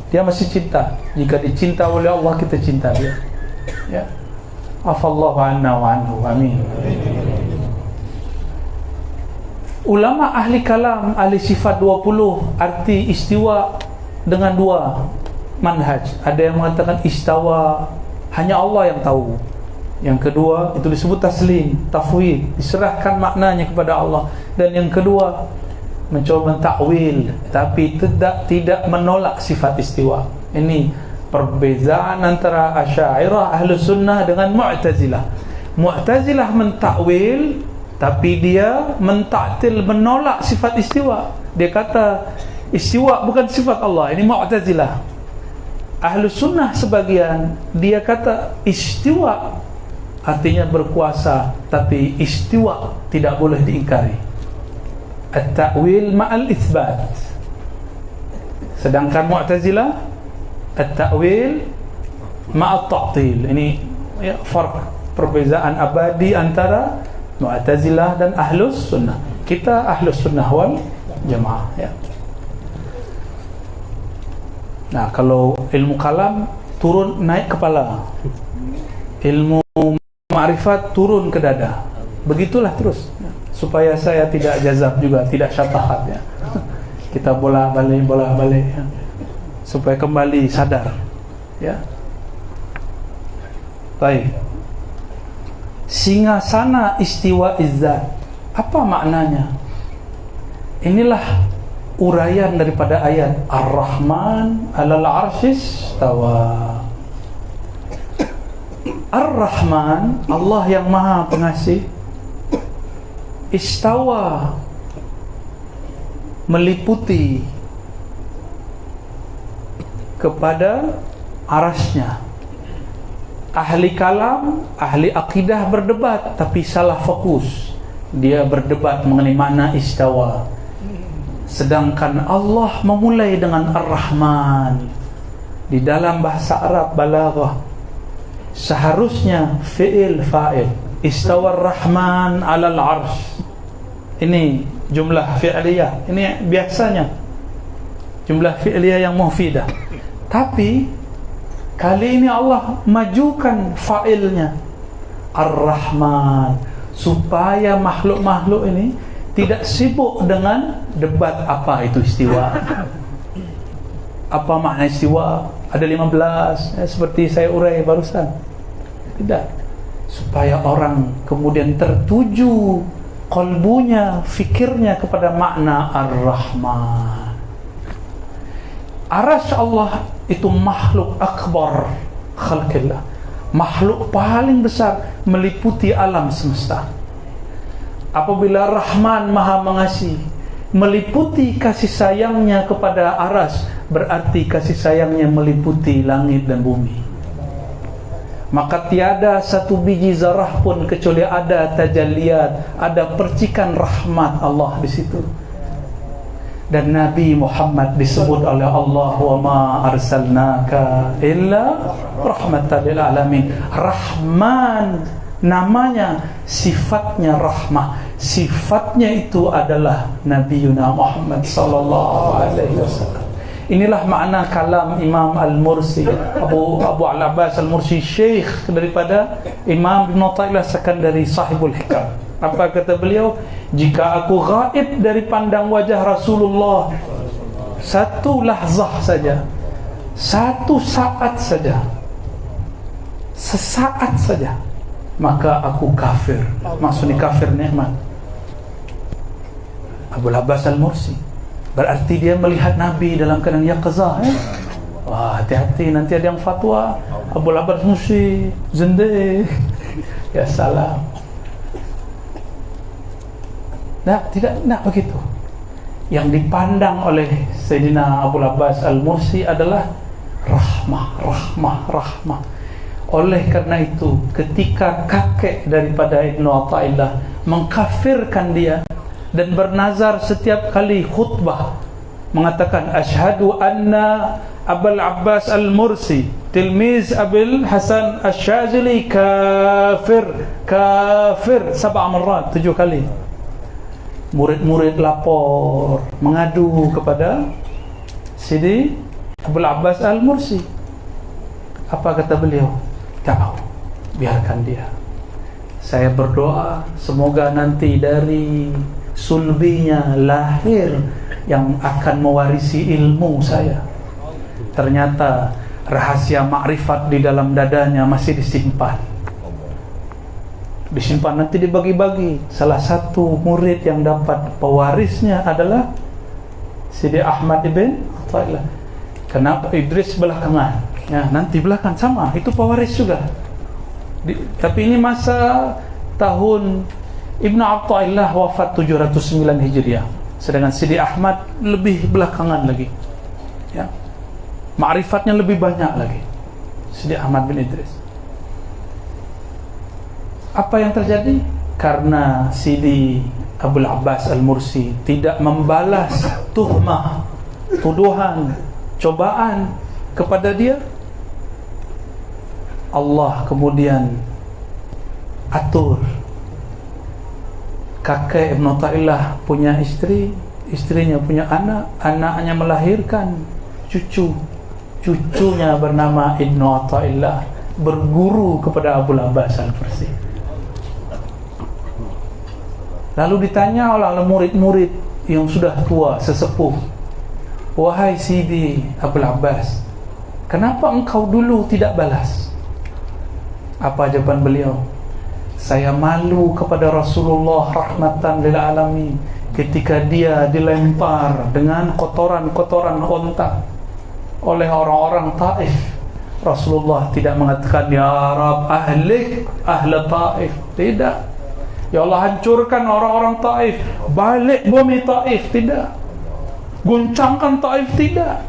Dia masih cinta. Jika dicinta oleh Allah, kita cinta dia. Ya. Afallahu anna wa anhu. Amin. Ulama ahli kalam, ahli sifat 20 arti istiwa dengan dua manhaj. Ada yang mengatakan istawa hanya Allah yang tahu. Yang kedua itu disebut taslim, tafwid, diserahkan maknanya kepada Allah. Dan yang kedua mencoba mentakwil, tapi tidak menolak sifat istiwa. Ini perbezaan antara Asy'ariyah ahli sunnah dengan Mu'tazilah. Mu'tazilah mentakwil, tapi dia mentaktil, menolak sifat istiwa. Dia kata istiwa bukan sifat Allah. Ini Mu'tazilah. Ahlu sunnah sebagian, dia kata istiwa artinya berkuasa, tapi istiwa tidak boleh diingkari. At-ta'wil ma'al itsbat. Sedangkan Mu'tazilah at-ta'wil ma'at ta'til. Ini ya, perbezaan abadi antara Mu'tazilah dan Ahlus Sunnah. Kita Ahlus Sunnah wal Jamaah ya. Nah, kalau ilmu kalam turun naik kepala, ilmu ma'rifat turun ke dada. Begitulah terus ya. Supaya saya tidak jazab juga, tidak syatahat ya. Kita bola-balik ya. Supaya kembali sadar ya. Baik. Singgasana istiwa izzat, apa maknanya? Inilah uraian daripada ayat Ar-Rahman 'alal arsy istawa. Ar-Rahman, Allah yang Maha Pengasih, istawa, meliputi kepada arasnya. Ahli kalam, ahli akidah berdebat, tapi salah fokus. Dia berdebat mengenai mana istawa. Sedangkan Allah memulai dengan Ar-Rahman. Di dalam bahasa Arab balaghah, seharusnya fi'il fa'il. Istawa Ar-Rahman 'alal 'arsy. Ini jumlah fi'liyah. Ini biasanya jumlah fi'liyah yang mufidah. Tapi kali ini Allah majukan fa'ilnya Ar-Rahman, supaya makhluk-makhluk ini tidak sibuk dengan debat apa itu istiwa. Apa makna istiwa? Ada 15 ya, seperti saya urai barusan. Tidak. Supaya orang kemudian tertuju qalbunya, fikirnya kepada makna Ar-Rahman. Arasy Allah itu makhluk akbar khalqillah, makhluk paling besar, meliputi alam semesta. Apabila Rahman Maha Mengasihi, meliputi kasih sayangnya kepada arasy, berarti kasih sayangnya meliputi langit dan bumi. Maka tiada satu biji zarah pun kecuali ada tajalliyat, ada percikan rahmat Allah di situ. Dan Nabi Muhammad disebut oleh Allah, wa ma arsalnaka illa rahmatan lil alamin. Rahman namanya, sifatnya rahmah. Sifatnya itu adalah Nabiuna Muhammad sallallahu alaihi wasallam. Inilah makna kalam Imam Al-Mursi, Abu Al-Abbas Al-Mursi, syekh daripada Imam Ibn Athaillah Sakandari, sahibul hikam. Apa kata beliau? Jika aku gaib dari pandang wajah Rasulullah satu lahzah saja, satu saat saja, sesaat saja, maka aku kafir. Maksudnya kafir nikmat. Abu Al-Abbas Al-Mursi berarti dia melihat Nabi dalam keadaan yaqzah. Wah, hati-hati nanti ada yang fatwa Abu Al-Abbas Al-Mursi zindik. Ya salam. Nah, tidak begitu. Yang dipandang oleh Sayyidina Abu Al-Abbas Al-Mursi adalah rahmah. Oleh karena itu, ketika kakek daripada Ibnu Athaillah mengkafirkan dia dan bernazar setiap kali khutbah mengatakan asyhadu anna Abul Abbas Al-Mursi tilmiz Abil Hasan Asy-Syadzili kafir 7 kali. Murid-murid lapor mengadu kepada Sidi Abul Abbas Al-Mursi. Apa kata beliau? Tahu, biarkan dia. Saya berdoa semoga nanti dari sulbinya lahir yang akan mewarisi ilmu saya. Ternyata rahasia makrifat di dalam dadanya masih disimpan. Nanti dibagi-bagi. Salah satu murid yang dapat pewarisnya adalah Sidi Ahmad ibn Athaillah. Kenapa Idris belakangan? Ya, nanti belakang sama, itu pewaris juga. Tapi ini masa tahun Ibn Athaillah wafat 709 Hijriah, sedangkan Sidi Ahmad lebih belakangan lagi. Ya. Ma'rifatnya lebih banyak lagi. Sidi Ahmad bin Idris. Apa yang terjadi? Karena Sidi Abul Abbas Al-Mursi tidak membalas tuhmah, tuduhan, cobaan kepada dia, Allah kemudian atur kakek Ibn Athaillah punya istri, istrinya punya anak, anaknya melahirkan cucunya bernama Ibn Athaillah, berguru kepada Abul Abbas Al-Mursi. Lalu ditanya oleh murid-murid yang sudah tua, sesepuh, wahai Sidi Abul Abbas, kenapa engkau dulu tidak balas? Apa jawaban beliau? Saya malu kepada Rasulullah rahmatan lil alamin ketika dia dilempar dengan kotoran-kotoran onta oleh orang-orang Taif. Rasulullah tidak mengatakan ya Rab ahlik ahla Taif, tidak. Ya Allah hancurkan orang-orang Taif, balik bumi Taif, tidak. Guncangkan Taif, tidak.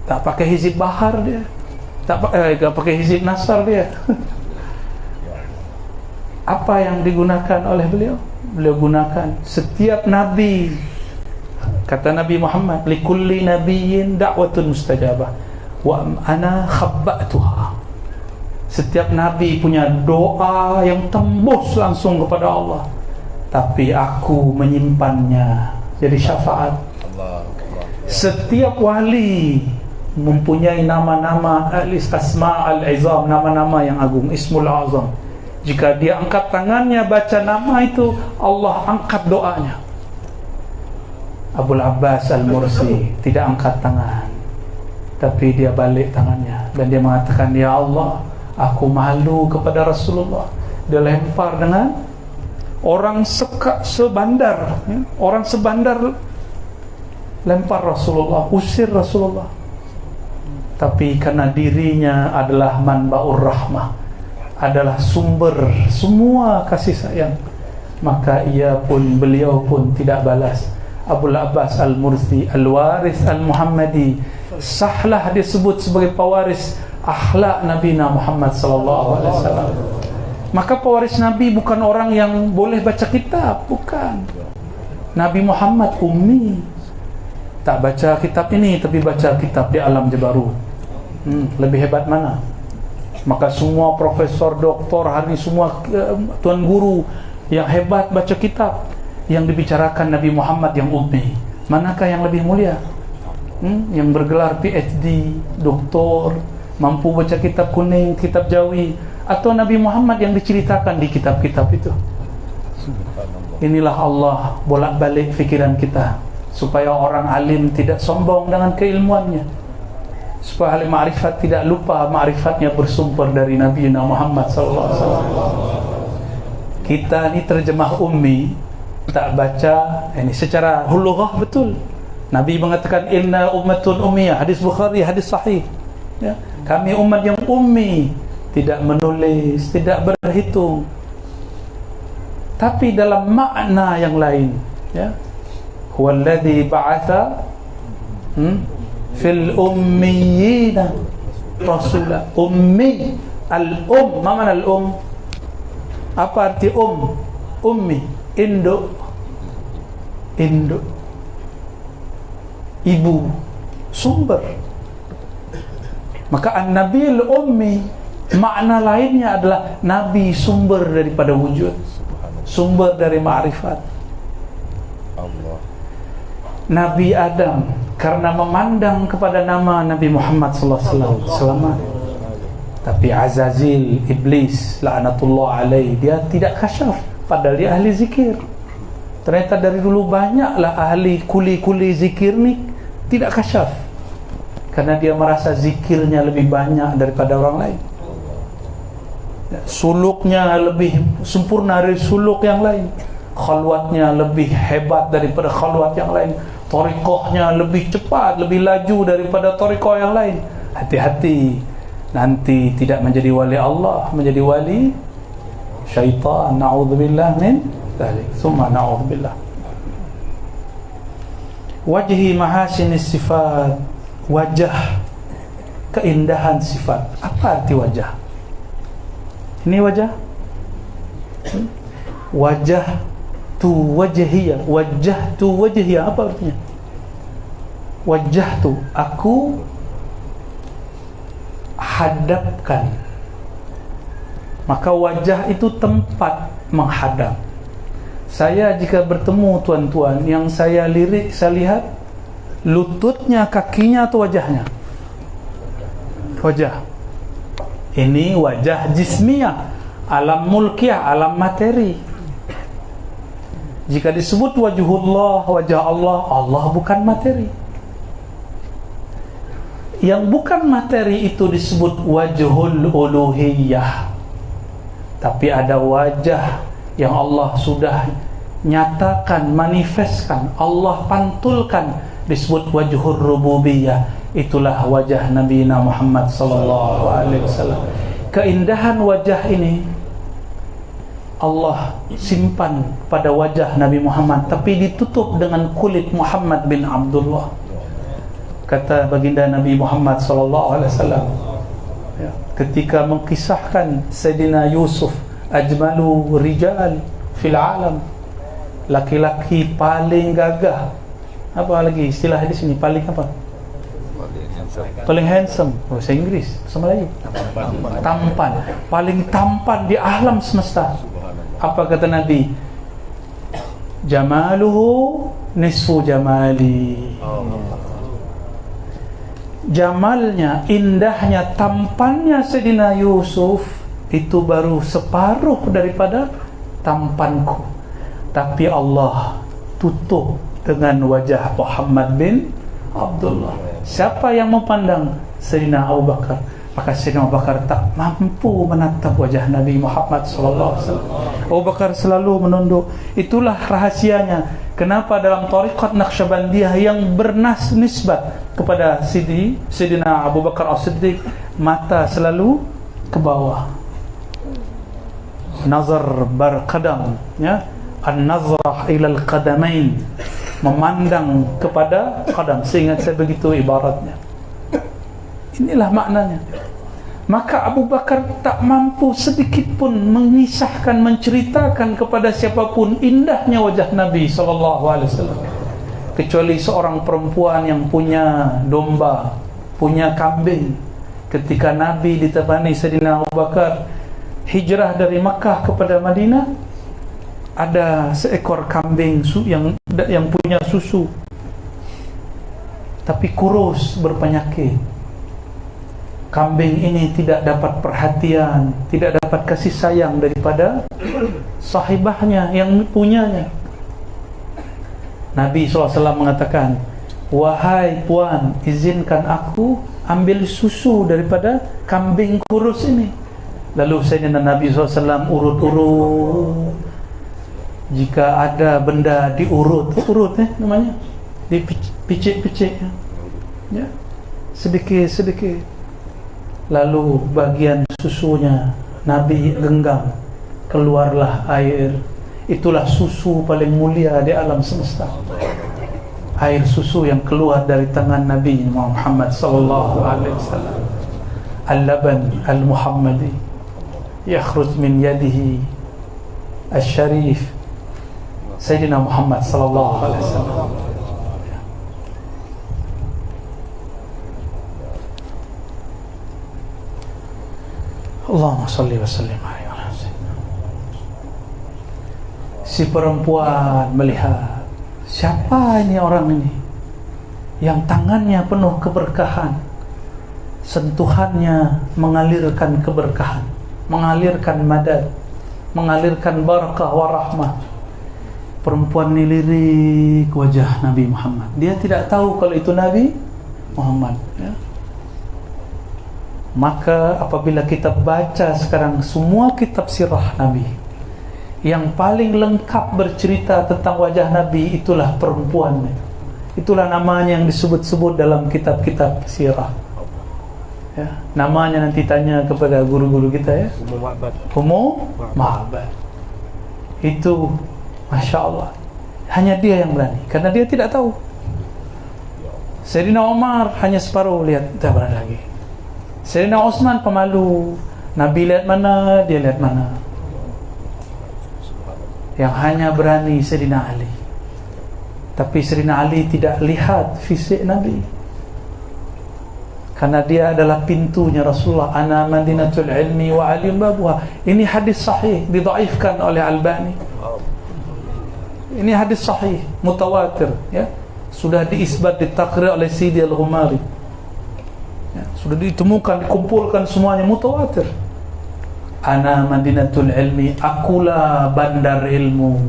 Tak pakai hizib bahar dia, tak pakai hizib nasar dia. Apa yang digunakan oleh beliau? Beliau gunakan setiap nabi. Kata Nabi Muhammad, likulli nabiyyin da'watun mustajabah wa ana khabba'tuha. Setiap nabi punya doa yang tembus langsung kepada Allah, tapi aku menyimpannya jadi syafaat. Setiap wali mempunyai nama-nama al-asma al-izam, nama-nama yang agung, ismul azam. Jika dia angkat tangannya baca nama itu, Allah angkat doanya. Abul Abbas Al-Mursi tidak angkat tangan, tapi dia balik tangannya dan dia mengatakan, ya Allah, aku malu kepada Rasulullah. Dia lempar dengan orang sebandar, ya? Orang sebandar lempar Rasulullah, usir Rasulullah. Tapi karena dirinya adalah manba'ur rahmah, adalah sumber semua kasih sayang, maka beliau pun tidak balas. Abul Abbas Al-Mursi Al-Waris Al-Muhammadi, sahlah disebut sebagai pewaris akhlak Nabi Muhammad sallallahu alaihi wasallam. Maka pewaris Nabi bukan orang yang boleh baca kitab, bukan. Nabi Muhammad ummi, tak baca kitab ini tapi baca kitab di alam Jabarut. Lebih hebat mana? Maka semua profesor, doktor, hari ini semua tuan guru yang hebat baca kitab, yang dibicarakan Nabi Muhammad yang ummi. Manakah yang lebih mulia? Yang bergelar PhD, doktor, mampu baca kitab kuning, kitab Jawi, atau Nabi Muhammad yang diceritakan di kitab-kitab itu? Inilah Allah bolak-balik fikiran kita, supaya orang alim tidak sombong dengan keilmuannya, supaya ahli ma'rifat tidak lupa ma'rifatnya bersumber dari Nabi Muhammad SAW. Kita ini terjemah ummi, tak baca ini secara lughah betul. Nabi mengatakan inna ummatun ummiyah, hadis Bukhari, hadis sahih, ya. Kami umat yang ummi, tidak menulis, tidak berhitung. Tapi dalam makna yang lain, ya, huwallazi ba'atha fil ummiyina rasula. Ummi, al-um, ma mana al-um? Apa arti ummi? Induk, ibu, sumber. Maka an-nabi al-ummi, makna lainnya adalah nabi sumber daripada wujud, sumber dari ma'rifat. Nabi Adam karena memandang kepada nama Nabi Muhammad sallallahu alaihi wasallam selamat. Tapi Azazil, iblis laknatullah alaih, dia tidak kasyaf, padahal dia ahli zikir. Ternyata dari dulu banyaklah ahli kuli-kuli zikir ni tidak kasyaf, karena dia merasa zikirnya lebih banyak daripada orang lain, suluknya lebih sempurna dari suluk yang lain, khalwatnya lebih hebat daripada khalwat yang lain, thariqahnya lebih cepat, lebih laju daripada thariqah yang lain. Hati-hati, nanti tidak menjadi wali Allah, menjadi wali syaitan. Na'udzubillah min dzalik. Summa na'udzubillah. Wajhi mahasinis sifat, wajah keindahan sifat. Apa arti wajah? Ini wajah, wajah tu wajhiyah, wajah tu wajhiyah. Apa artinya? Wajah tu, aku hadapkan. Maka wajah itu tempat menghadap. Saya jika bertemu tuan-tuan, yang saya lirik, saya lihat lututnya, kakinya atau wajahnya? Wajah. Ini wajah jismiyah, alam mulkiyah, alam materi. Jika disebut wajhullah, wajah Allah, Allah bukan materi. Yang bukan materi itu disebut wajhul uluhiyah. Tapi ada wajah yang Allah sudah nyatakan, manifestkan, Allah pantulkan, disebut wajhur rububiyah. Itulah wajah Nabi Muhammad sallallahu alaihi wasallam. Keindahan wajah ini Allah simpan pada wajah Nabi Muhammad, tapi ditutup dengan kulit Muhammad bin Abdullah. Kata baginda Nabi Muhammad sallallahu alaihi wasallam, ya, ketika mengkisahkan Sayyidina Yusuf, ajmalu rijal fil alam, laki-laki paling gagah. Apa lagi istilah di sini? Paling apa? Paling handsome. Bahasa Inggris, bahasa Melayu. Tampan. Paling tampan di alam semesta. Apa kata Nabi? Jamaluhu nisfu jamali. Jamalnya, indahnya, tampannya Sayyidina Yusuf itu baru separuh daripada tampanku. Tapi Allah tutup dengan wajah Muhammad bin Abdullah. Siapa yang memandang? Sayyidina Abu Bakar. Maka Sayyidina Abu Bakar tak mampu menatap wajah Nabi Muhammad SAW. Abu Bakar selalu menunduk. Itulah rahasianya kenapa dalam tariqat Naqsyabandiyah yang nisbat kepada Sayyidina Abu Bakar As-Siddiq, mata selalu ke bawah, nazar barqadam, ya, an-nazrah ilal qadamain, memandang kepada qadam. Seingat saya begitu ibaratnya. Inilah maknanya. Maka Abu Bakar tak mampu sedikit pun mengisahkan, menceritakan kepada siapapun indahnya wajah Nabi SAW, kecuali seorang perempuan yang punya domba, punya kambing, ketika Nabi ditemani Sayyidina Abu Bakar hijrah dari Makkah kepada Madinah, ada seekor kambing yang punya susu tapi kurus, berpenyakit. Kambing ini tidak dapat perhatian, tidak dapat kasih sayang daripada sahibahnya yang punyanya. Nabi SAW mengatakan, wahai puan, izinkan aku ambil susu daripada kambing kurus ini. Lalu Sayyidina Nabi SAW urut-urut. Jika ada benda diurut namanya, dipicik-picik ya, sedikit-sedikit. Lalu bagian susunya Nabi genggam, keluarlah air. Itulah susu paling mulia di alam semesta. Air susu yang keluar dari tangan Nabi Muhammad sallallahu alaihi wasallam. Al-laban al-Muhammadi yakhruj min yadihi asy-syarif Sayyidina Muhammad sallallahu alaihi wasallam. Allahumma salli wa sallim alaihi. Si perempuan melihat, siapa ini orang ini yang tangannya penuh keberkahan, sentuhannya mengalirkan keberkahan, mengalirkan madad, mengalirkan barakah warahmah. Perempuan ini lirik wajah Nabi Muhammad. Dia tidak tahu kalau itu Nabi Muhammad ya. Maka apabila kita baca sekarang semua kitab sirah Nabi, yang paling lengkap bercerita tentang wajah Nabi itulah perempuan. Itulah namanya yang disebut-sebut dalam kitab-kitab sirah ya. Namanya nanti tanya kepada guru-guru kita ya, Ummu Ma'bad. Itu Masya Allah, hanya dia yang berani, karena dia tidak tahu. Sayyidina Umar hanya separuh lihat, tak berani lagi. Sayyidina Utsman pemalu, Nabi lihat mana, dia lihat mana. Yang hanya berani Sayyidina Ali. Tapi Sayyidina Ali tidak lihat fisik Nabi, karena dia adalah pintunya Rasulullah. Ana madinatul ilmi wa alim babuha. Ini hadis sahih, didhaifkan oleh Albani. Ini hadis sahih, mutawatir ya. Sudah diisbat, ditaqrir oleh Sidi Al-Ghumari ya. Sudah ditemukan, dikumpulkan semuanya, mutawatir. Ana madinatul ilmi, akulah bandar ilmu,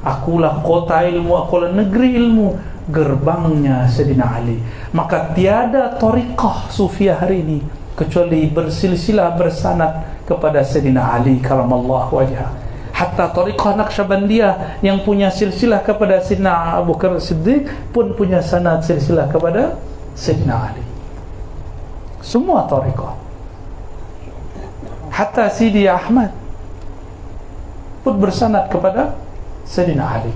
akulah kota ilmu, akulah negeri ilmu, gerbangnya Sayyidina Ali. Maka tiada tariqah sufiah hari ini kecuali bersilsilah bersanad kepada Sayyidina Ali karamallahu wajhah. Hatta tariqah Naqsyabandiyah yang punya silsilah kepada Sayyidina Abu Bakar Siddiq pun punya sanad silsilah kepada Sayyidina Ali. Semua tariqah. Hatta Sidi Ahmad pun bersanad kepada Sayyidina Ali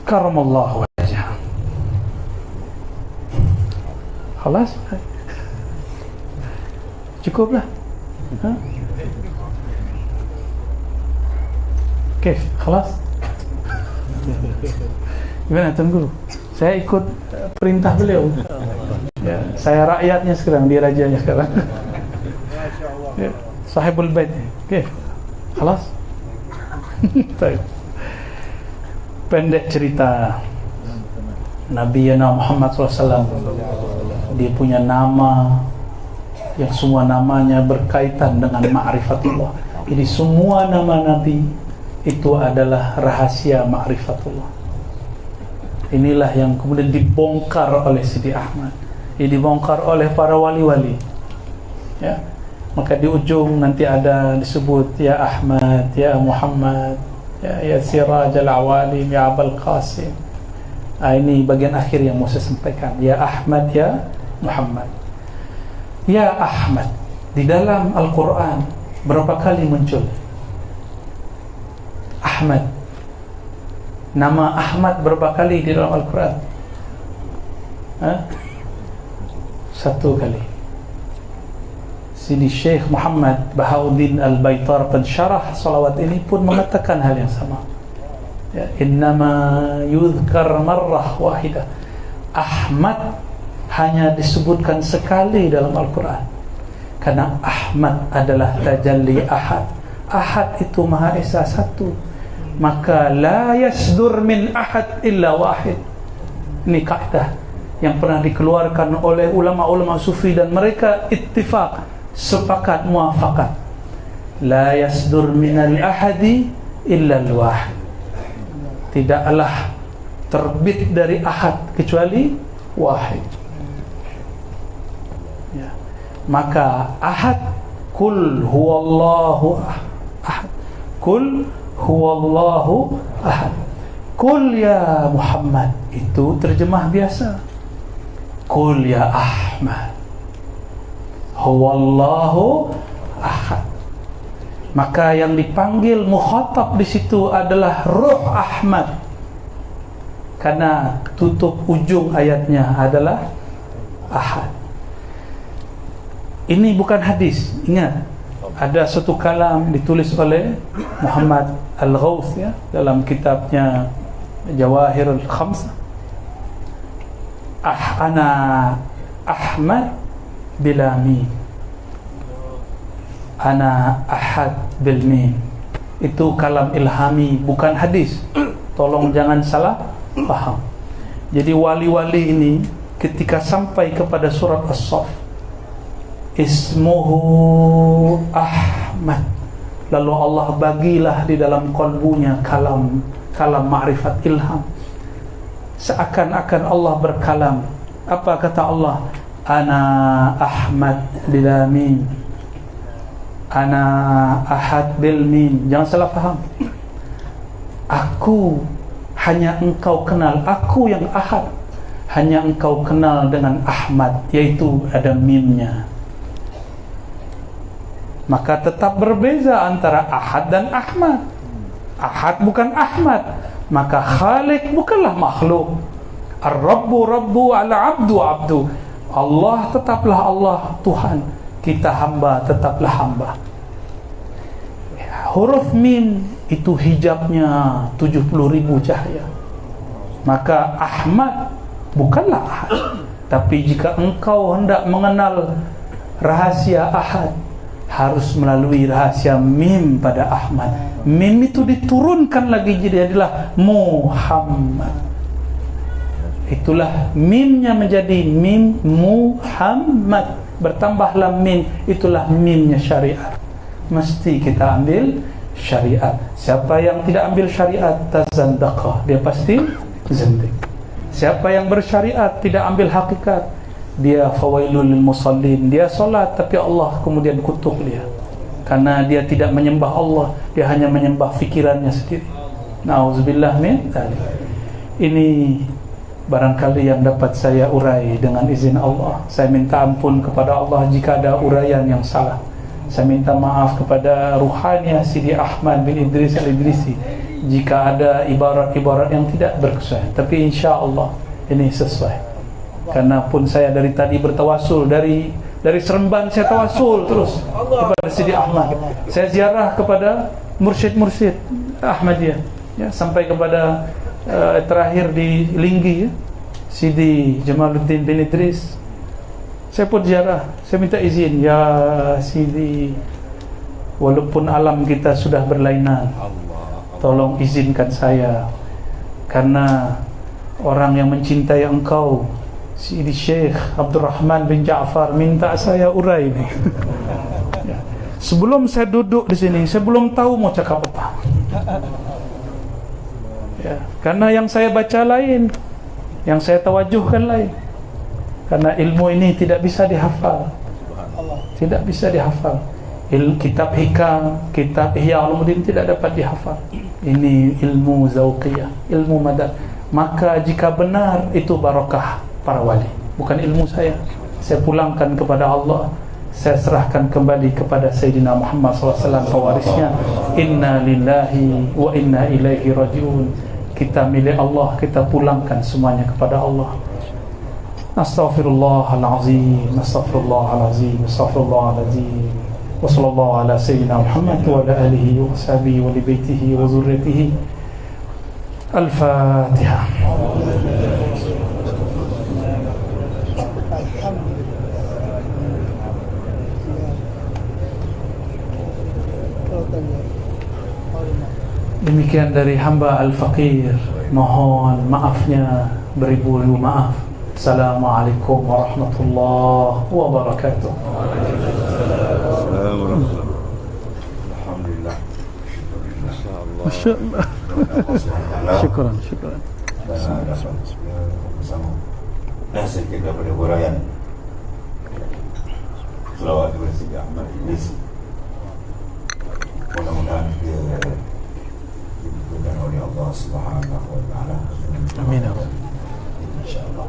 karamallahu wajhah. Khalas? Cukuplah. Ha? Kif? Khalas? Gimana Tuan Guru? Saya ikut perintah beliau ya, saya rakyatnya sekarang, dia rajanya sekarang ya, sahibul bait. Kif? Khalas? Baik. Pendek cerita, Nabi Muhammad SAW, dia punya nama yang semua namanya berkaitan dengan ma'rifatullah. Jadi semua nama Nabi itu adalah rahasia ma'rifatullah. Inilah yang kemudian dibongkar oleh Sidi Ahmad, dibongkar oleh para wali-wali ya. Maka di ujung nanti ada disebut ya Ahmad, ya Muhammad, ya Siraj al-Awalim, ya Abul Qasim. Ini bagian akhir yang mau saya sampaikan. Ya Ahmad, ya Muhammad. Ya Ahmad di dalam Al-Quran berapa kali muncul Ahmad? Nama Ahmad berapa kali di dalam Al-Quran? Satu kali. Sidi Syekh Muhammad Bahauddin Al-Baitar pensyarah salawat ini pun mengatakan hal yang sama ya, innama yudhkar marrah wahidah. Ahmad hanya disebutkan sekali dalam Al-Quran. Karena Ahmad adalah tajalli Ahad. Ahad itu Maha Esa satu, maka la yasdur min ahad illa wahid. Ini kaidah yang pernah dikeluarkan oleh ulama-ulama sufi dan mereka ittifaq, sepakat, muafakat. La yasdur minal ahadi illa al-wahid. Tidaklah terbit dari ahad kecuali wahid. Ya. Maka ahad, kul huwallahu ahad, kul huwallahu ahad, kul ya Muhammad, itu terjemah biasa. Kul ya Ahmad, huwallahu ahad. Maka yang dipanggil mukhatab di situ adalah ruh Ahmad, karena tutup ujung ayatnya adalah ahad. Ini bukan hadis, ingat. Ada satu kalam ditulis oleh Muhammad Al-Ghawth, ya, dalam kitabnya Jawahirul Khamsah. Ana Ahmad bila mim, ana ahad bil mim. Itu kalam ilhami, bukan hadis. Tolong jangan salah paham. Jadi wali-wali ini ketika sampai kepada surat As-Saff, ismuhu Ahmad, lalu Allah bagilah di dalam qalbunya kalam ma'rifat ilham. Seakan-akan Allah berkalam. Apa kata Allah? Ana Ahmad bila mim, ana ahad bil mim. Jangan salah faham. Aku hanya engkau kenal, aku yang ahad hanya engkau kenal dengan Ahmad, yaitu ada mimnya. Maka tetap berbeza antara ahad dan Ahmad. Ahad bukan Ahmad, maka Khaliq bukanlah makhluk. Ar-Rabbu Rabbu, al-Abdu Abdu. Allah tetaplah Allah, Tuhan. Kita hamba tetaplah hamba. Huruf mim itu hijabnya 70.000 cahaya. Maka Ahmad bukanlah ahad. Tapi jika engkau hendak mengenal rahasia ahad, harus melalui rahasia mim pada Ahmad. Mim itu diturunkan lagi jadi adalah Muhammad. Itulah mimnya menjadi mim Muhammad. Bertambahlah mim, itulah mimnya syariat. Mesti kita ambil syariat. Siapa yang tidak ambil syariat tazandaqa, dia pasti zindik. Siapa yang bersyariat tidak ambil hakikat, dia fawailul lil musallin. Dia solat tapi Allah kemudian kutuk dia, karena dia tidak menyembah Allah, dia hanya menyembah fikirannya sendiri. Nauzubillah min dzalik. Ini barangkali yang dapat saya urai dengan izin Allah. Saya minta ampun kepada Allah jika ada uraian yang salah. Saya minta maaf kepada ruhaniah Sidi Ahmad bin Idris Al-Idrisi jika ada ibarat-ibarat yang tidak berkesuaian. Tapi insya Allah ini sesuai. Karena pun saya dari tadi bertawasul, dari Seremban saya tawasul terus kepada Sidi Ahmad. Saya ziarah kepada mursyid-mursyid Ahmadiyah, ya, sampai kepada terakhir di Linggi, ya, Sidi Jamaluddin bin Idris. Saya pun ziarah. Saya minta izin, ya Sidi, walaupun alam kita sudah berlainan, tolong izinkan saya, karena orang yang mencintai engkau, Sidi Syekh Abdurrahman bin Ja'far, minta saya urai ini. Ya. Sebelum saya duduk di sini, saya belum tahu mau cakap apa. Ya, karena yang saya baca lain, yang saya tawajuhkan lain. Karena ilmu ini tidak bisa dihafal, tidak bisa dihafal. Kitab hikam, kitab Ihya Ulumuddin tidak dapat dihafal. Ini ilmu zauqiyah, ilmu madad. Maka jika benar itu barakah para wali, bukan ilmu saya. Saya pulangkan kepada Allah, saya serahkan kembali kepada Sayyidina Muhammad SAW, pewarisnya. Inna lillahi wa inna ilaihi raji'un. Kita milik Allah, kita pulangkan semuanya kepada Allah. Astaghfirullahalazim, astaghfirullahalazim, astaghfirullahalazim. Wa sallallahu ala sayyidina Muhammad wa ala alihi wa sahbihi wa li baitihi wa zurriyyatihi. Al-Fatihah. Demikian dari hamba al-faqir, mohon maafnya beribu-ribu maaf. Assalamualaikum warahmatullahi wabarakatuh. Alhamdulillah. Masyaallah. Syukran. Dan sedikit daripada huraian selawat kepada Sidi Ahmad Idris. Mudah-mudahan dia diberikan oleh Allah Subhanahu wa taala. Amin. Insyaallah.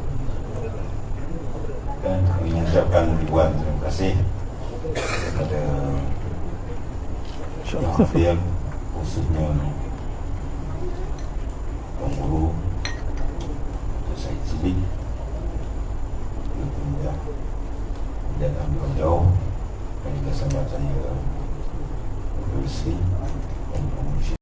Dan mengucapkan ribuan terima kasih kepada Hafiz, khususnya Tuan Guru Syed Sidik datang dari jauh dan juga sahabat saya Abdul Sri dan Pemusyid.